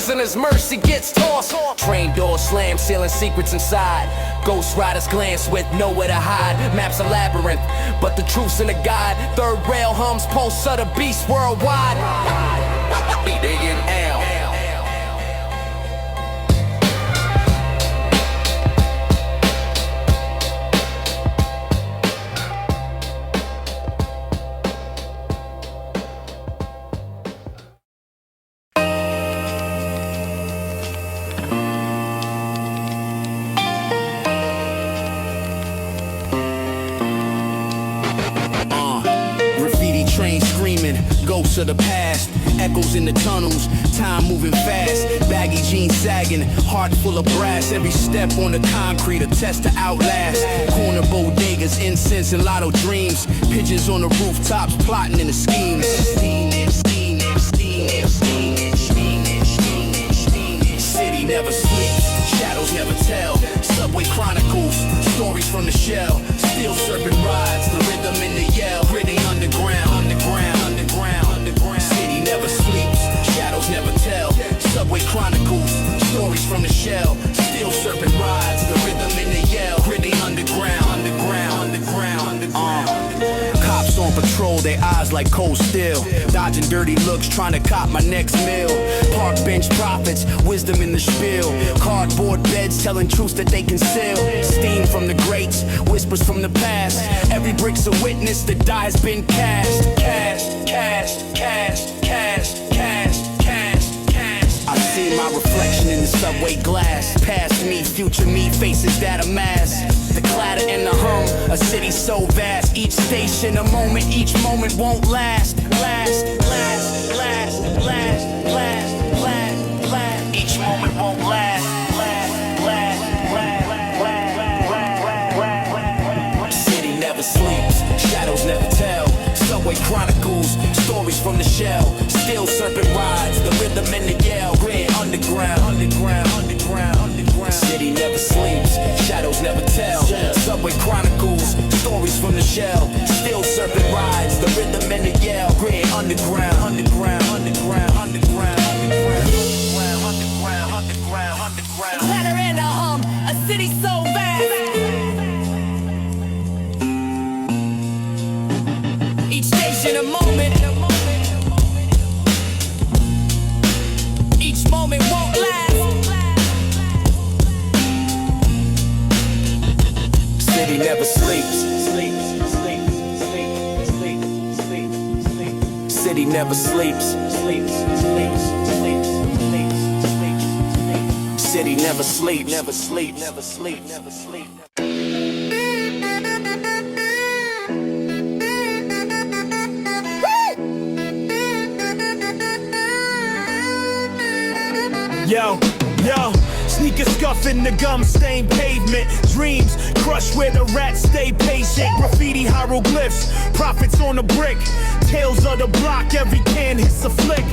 prisoners, mercy gets tossed. Train doors slam, sealing secrets inside. Ghost riders glance with nowhere to hide. Maps a labyrinth, but the truth's in the guide. Third rail hums, pulse of the beast worldwide. They in L. Ghosts of the past, echoes in the tunnels, time moving fast. Baggy jeans sagging, heart full of brass. Every step on the concrete, a test to outlast. Corner bodegas, incense and lotto dreams. Pigeons on the rooftops, plotting in the schemes. City never sleeps, shadows never tell. Subway chronicles, stories from the shell. Steel serpent rides, the rhythm in the yell. Gritty underground, underground, underground, underground. City never sleeps, shadows never tell. Subway chronicles, stories from the shell. Steel serpent rides, the rhythm in the yell. Gritty underground, underground, underground, underground. Cops on patrol, their eyes like cold steel. Dodging dirty looks, trying to cop my next meal. Park bench prophets, wisdom in the spiel. Cardboard beds telling truths that they conceal. Steam from the grates, whispers from the past. Every brick's a witness, the die has been cast. Cast, cast, cast, cast, cast, cast, cast. I see my reflection in the subway glass. Past me, future me, faces that amass. The clatter and the hum, a city so vast. Each station a moment, each moment won't last. Last, last, last, last, last, last, last. Each moment won't last. Last, last, last, last. City never sleeps, shadows never tell. Subway chronicles, stories from the shell. Steel serpent rides, the rhythm in the yell. Red underground, underground, underground, underground. City never sleeps, shadows never tell. Subway chronicles, stories from the shell. Steel serpent rides, the rhythm in the yell. Red underground, underground, underground, underground, underground, underground, underground, underground. Clatter and a hum, a city so vast. Each station a moment. Each moment won't last. City never sleeps. City never sleeps. City never sleep, never sleep, never sleep, never sleep. Yo, yo, sneakers scuffing the gum-stained pavement. Dreams crushed where the rats stay patient. Graffiti hieroglyphs, prophets on the brick. Tales of the block, every can hits a flick.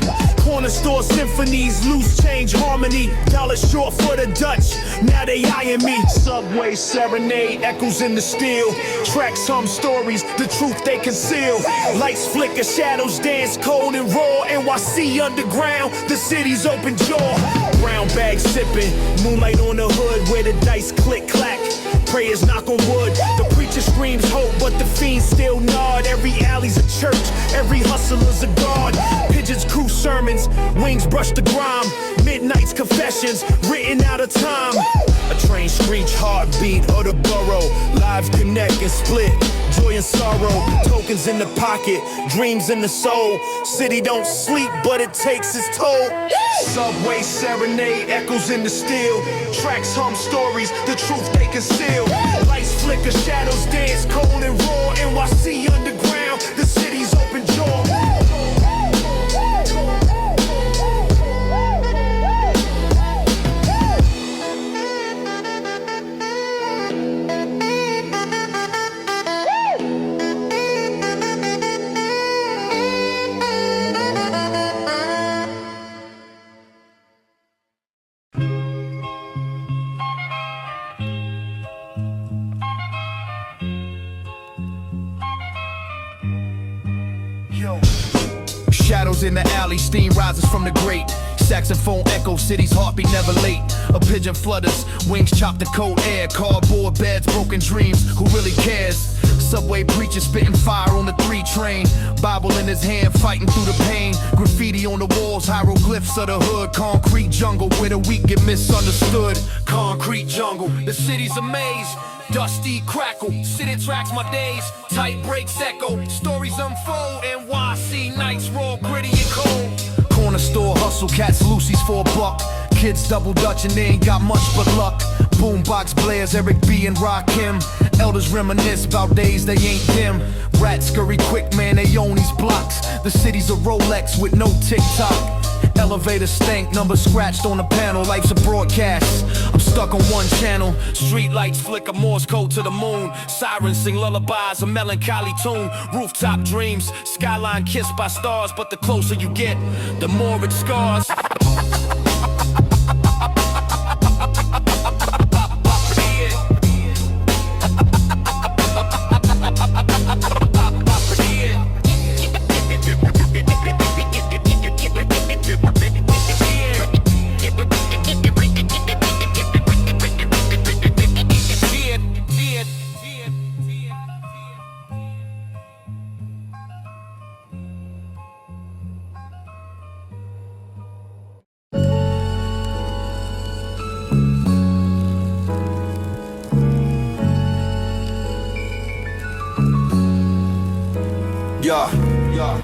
Corner store symphonies, loose change harmony. Dollar short for the Dutch, now they eyeing me. Subway serenade, echoes in the steel. Tracks hum stories, the truth they conceal. Lights flicker, shadows dance, cold and raw. NYC underground, the city's open jaw. Brown bag sipping, moonlight on the hood where the dice click clack. Prayers knock on wood, the preacher screams hope, but the fiends still nod. Every alley's a church, every hustler's a guard. Pigeons crew sermons, wings brush the grime. Midnight's confessions, written out of time. A train screech, heartbeat of the borough. Lives connect and split, joy and sorrow. Tokens in the pocket, dreams in the soul. City don't sleep, but it takes its toll. Subway serenade, echoes in the steel. Tracks hum stories, the truth they conceal. Lights flicker, shadows dance, cold and raw. NYC underground, the city's open jaw. Echoes in the alley, steam rises from the grate. Saxophone echo, city's heartbeat never late. A pigeon flutters, wings chopped in cold air. Cardboard beds, broken dreams, who really cares? Subway preacher spitting fire on the 3 train. Bible in his hand, fighting through the pain. Graffiti on the walls, hieroglyphs of the hood. Concrete jungle where the weak get misunderstood. Concrete jungle, the city's a maze. Dusty crackle, city tracks my days. Tight breaks echo, stories unfold. NYC nights raw, gritty and cold. Corner store hustle, cats Lucy's for $1. Kids double dutch and they ain't got much but luck. Boombox blares, Eric B and Rakim. Elders reminisce about days they ain't dim. Rats scurry quick, man, they own these blocks. The city's a Rolex with no tick-tock. Elevator stank, number scratched on the panel. Life's a broadcast, I'm stuck on one channel. Street lights flicker, Morse code to the moon. Sirens sing lullabies, a melancholy tune. Rooftop dreams, skyline kissed by stars. But the closer you get, the more it scars.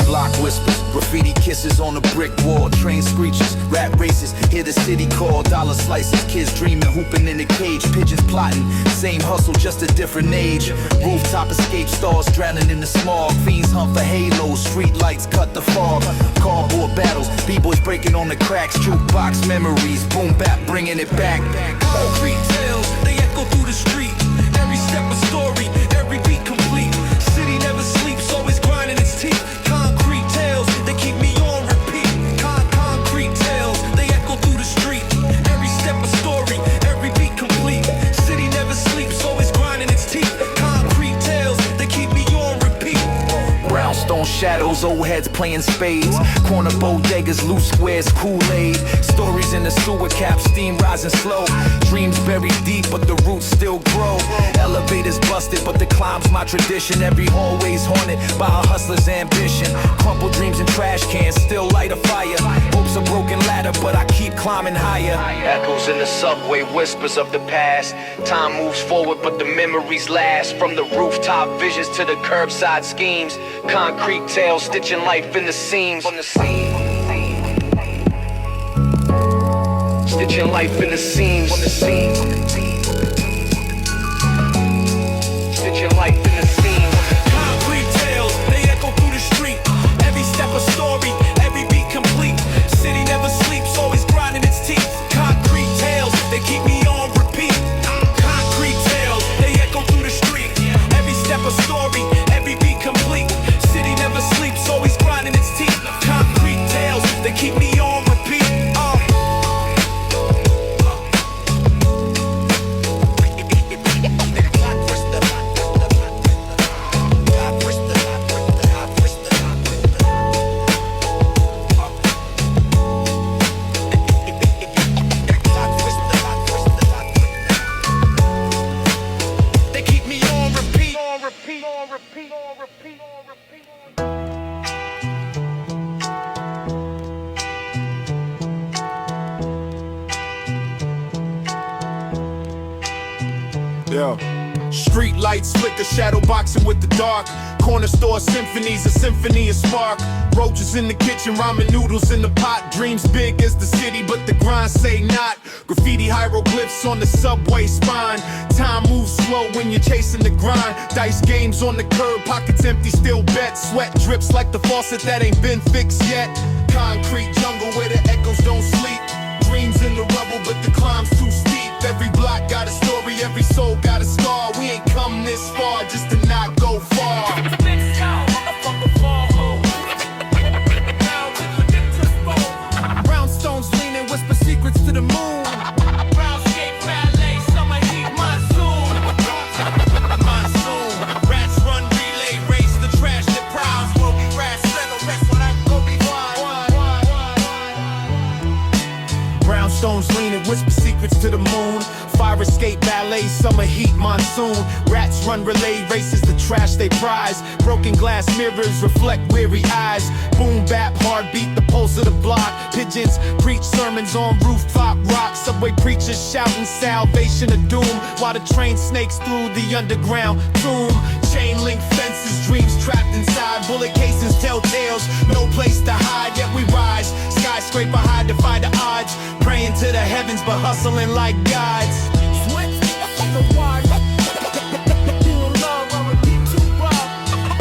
Block whispers, graffiti kisses on the brick wall. Train screeches, rap races, hear the city call. Dollar slices, kids dreaming, hooping in the cage. Pigeons plotting, same hustle, just a different age. Rooftop escape stars drowning in the smog. Fiends hunt for halos, street lights cut the fog. Cardboard battles, b-boys breaking on the cracks. Jukebox memories, boom bap bringing it back. Concrete tales, they echo through the street. Every step a story, every beat complete. City never sleeps, always grinding its teeth. Concrete tales, they keep me on repeat. Concrete tales, they echo through the street. Every step a story, every beat complete. City never sleeps, always grinding its teeth. Concrete tales, they keep me on repeat. Brownstone shadows, old heads playing spades. Corner bodegas, loose squares, Kool-Aid. Stories in the sewer cap, steam rising slow. Dreams buried deep, but the roots still grow. Elevators busted, but the climb's my tradition. Every hallway's haunted by a hustler's ambition. Crumpled dreams in trash cans, still light a fire. Hope's a broken ladder, but I keep climbing higher. Echoes in the subway, whispers of the past. Time moves forward, but the memories last. From the rooftop visions to the curbside schemes. Concrete tales, stitching life in the seams. Stitching life in the seams. Stitching life in the seams. Concrete tales, they echo through the street. Every step a story, every beat complete. City never sleeps, always grinding its teeth. Concrete tales, they keep me on repeat. Concrete tales, they echo through the street. Every step a story, every beat complete. City never sleeps, always grinding its teeth. Concrete tales, they keep me on repeat. Street lights flicker, shadow boxing with the dark. Corner store symphonies, a symphony of spark. Roaches in the kitchen, ramen noodles in the pot. Dreams big as the city, but the grind say not. Graffiti hieroglyphs on the subway spine. Time moves slow when you're chasing the grind. Dice games on the curb, pockets empty, still bet. Sweat drips like the faucet that ain't been fixed yet. Concrete jungle where the echoes don't sleep. Dreams in the rubble, but the climb's too steep. Every block got a story, every soul got a scar. We ain't come this far just to not go far. Brownstones leaning, whisper secrets to the moon. Brownscape ballet, summer heat, monsoon. Monsoon, rats run relay race, the trash that prowls. Where we rat settle, rest when I go be wild. monsoon. Rats run relay races to trash they prize. Broken glass mirrors reflect weary eyes. Boom bap, heartbeat, the pulse of the block. Pigeons preach sermons on rooftop rocks. Subway preachers shouting salvation or doom, while the train snakes through the underground tomb. Chain link fences, dreams trapped inside. Bullet casings tell tales, no place to hide, yet we rise. Skyscraper high, defy the odds. Praying to the heavens, but hustling like gods. Sweat on the wire. Doing love, I repeat too rough.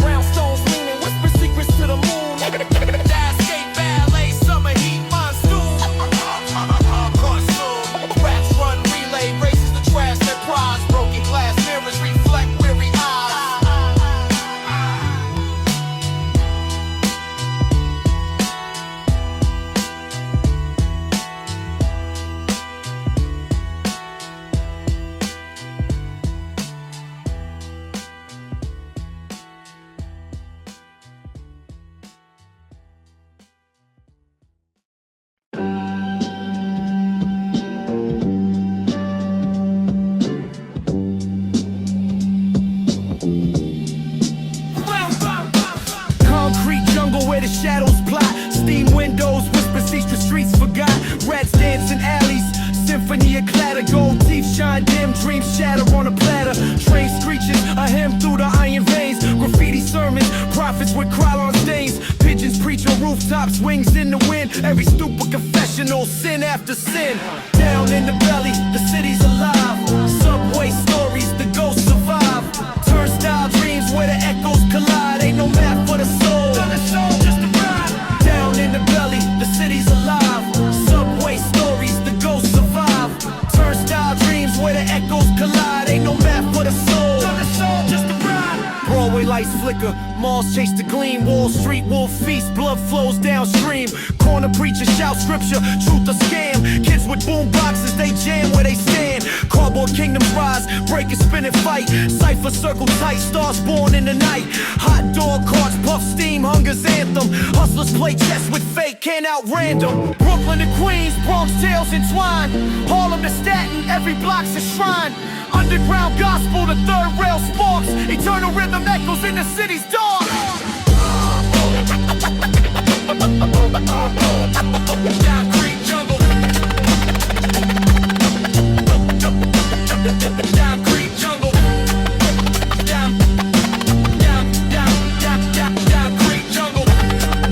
Brownstones leaning, whisper secrets to the moon. Skate ballet, summer heat monsoon. Consume. Rats run relay races to trash their prize. Broken glass mirrors reflect weary eyes. Concrete jungle where the shadows plot. Steam windows, whisper seats the streets forgot. Rats dance in alleys, symphony of clatter. Gold teeth shine dim, dreams shatter on a platter. Train screeches, a hymn through the iron veins. Graffiti sermons, prophets with krylon stains. Pigeons preach on rooftops, wings in the wind. Every stupid confessional, sin after sin. Down in the belly, the city's alive. Subway stories, the ghosts survive. Turnstile dreams where the echoes collide. Ain't no map for the soul. Just a ride. Down in the belly, the city's alive. Subway stories, the ghosts survive. Turnstile dreams where the echoes collide. Ain't no map for the soul. Just a ride. Broadway lights flicker, malls chase the gleam. Wall Street wolf feast, blood flows downstream. Corner preacher shout scripture, truth or scam. Kids with boom boxes, they jam where they stand. Cardboard kingdoms rise, break and spin and fight. Cypher circle tight, stars born in the night. Hot dog carts, puff steam, hunger's anthem. Hustlers play chess with fate, can't out random. Brooklyn to Queens, Bronx tales entwined. Harlem to Staten, every block's a shrine. Underground gospel, the third rail sparks. Eternal rhythm echoes in the city's dark. Concrete jungle. Concrete jungle. Concrete jungle.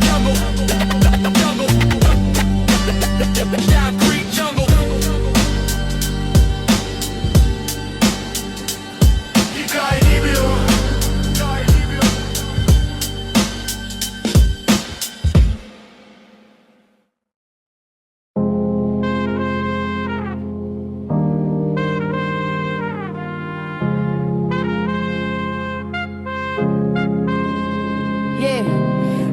Jungle. Concrete jungle.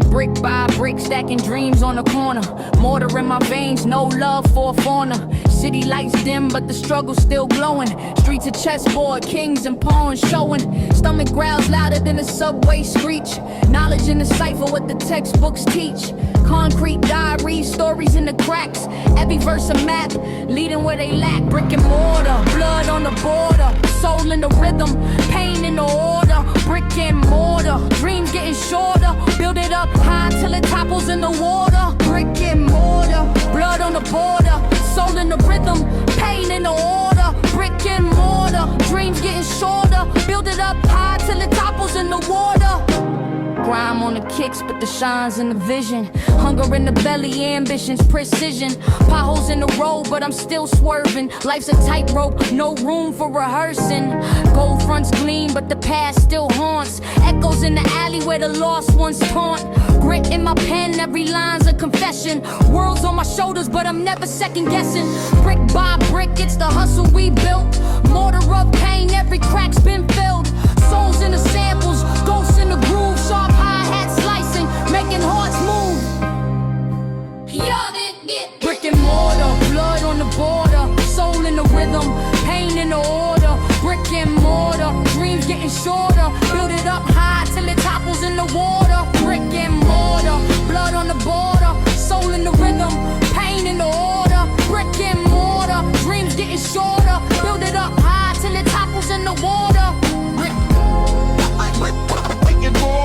Brick by brick, stacking dreams on the corner. Mortar in my veins, no love for a fauna. City lights dim, but the struggle's still glowing. Streets a chessboard, kings and pawns showing. Stomach growls louder than a subway screech. Knowledge in the cipher, what the textbooks teach. Concrete diaries, stories in the cracks. Every verse a map, leading where they lack. Brick and mortar, blood on the border. Soul in the rhythm, pain in the order. Brick and mortar, dreams getting shorter. Build it up high till it topples in the water. Brick and mortar, blood on the border. Soul in the rhythm, pain in the order. Brick and mortar, dreams getting shorter. Build it up high till it topples in the water. Grime on the kicks, but the shine's in the vision. Hunger in the belly, ambitions, precision. Potholes in the road, but I'm still swerving. Life's a tightrope, no room for rehearsing. Gold fronts gleam, but the past still haunts. Echoes in the alley where the lost ones taunt. Grit in my pen, every line's a confession. World's on my shoulders, but I'm never second guessing. Brick by brick, it's the hustle we built. Mortar of pain, every crack's been filled. Souls in the samples, ghosts in the groove. Sharp hi-hat slicing, making hearts move. Y'all didn't get brick and mortar, blood on the border. Soul in the rhythm, pain in the order. Brick and mortar, dreams getting shorter. Build it up high till it topples in the water. Brick and mortar, blood on the border. Soul in the rhythm, pain in the order. Brick and mortar, dreams getting shorter. Build it up high till it topples in the mortar. Brick and mortar. Brick and mortar.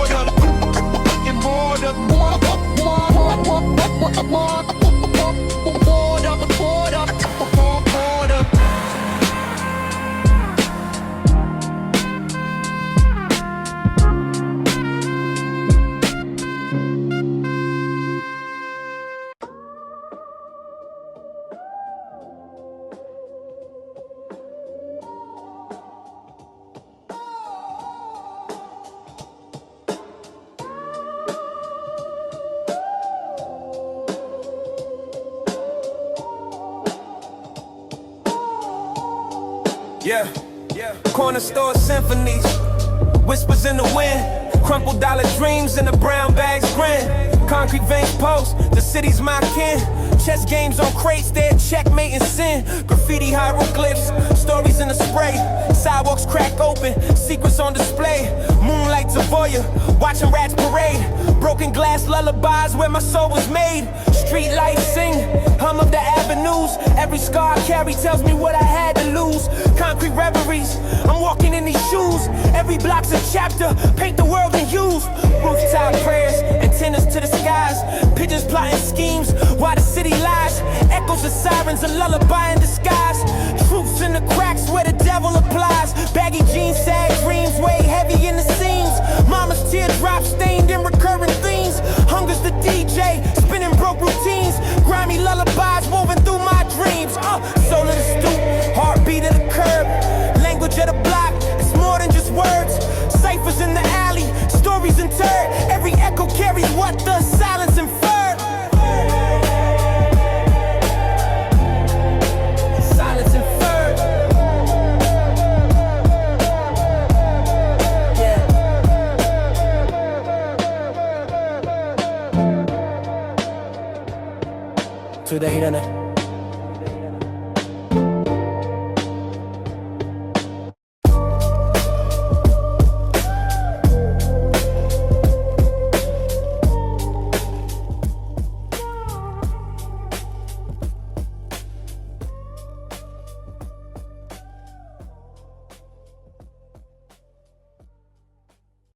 Yeah, corner store symphonies, whispers in the wind, crumpled dollar dreams in the brown bags grin. Concrete veins post, the city's my kin. Chess games on crates, they're checkmate and sin. Graffiti hieroglyphs, stories in the spray. Sidewalks crack open, secrets on display. Moonlight to voyeur, watching rats parade. Broken glass lullabies where my soul was made. Street lights sing, hum of the avenues. Every scar I carry tells me what I had to lose. Concrete reveries, I'm walking in these shoes. Every block's a chapter, paint the world in hues. Rooftop prayers, antennas to the skies. Pigeons plotting schemes, while the city lies. Echoes of sirens, a lullaby in disguise. Truths in the cracks where the devil applies. Baggy jeans, sad dreams, weigh heavy in the seams. Mama's teardrops stained in recurring themes. Hunger's the DJ, spinning broke routines. Grimy lullabies woven through my dreams. Soul of the stoop, heartbeat of the curb. Language of the block, it's more than just words. Ciphers in the alley, stories interred. Every echo carries what the silence inferred. Silence inferred. Yeah. Today,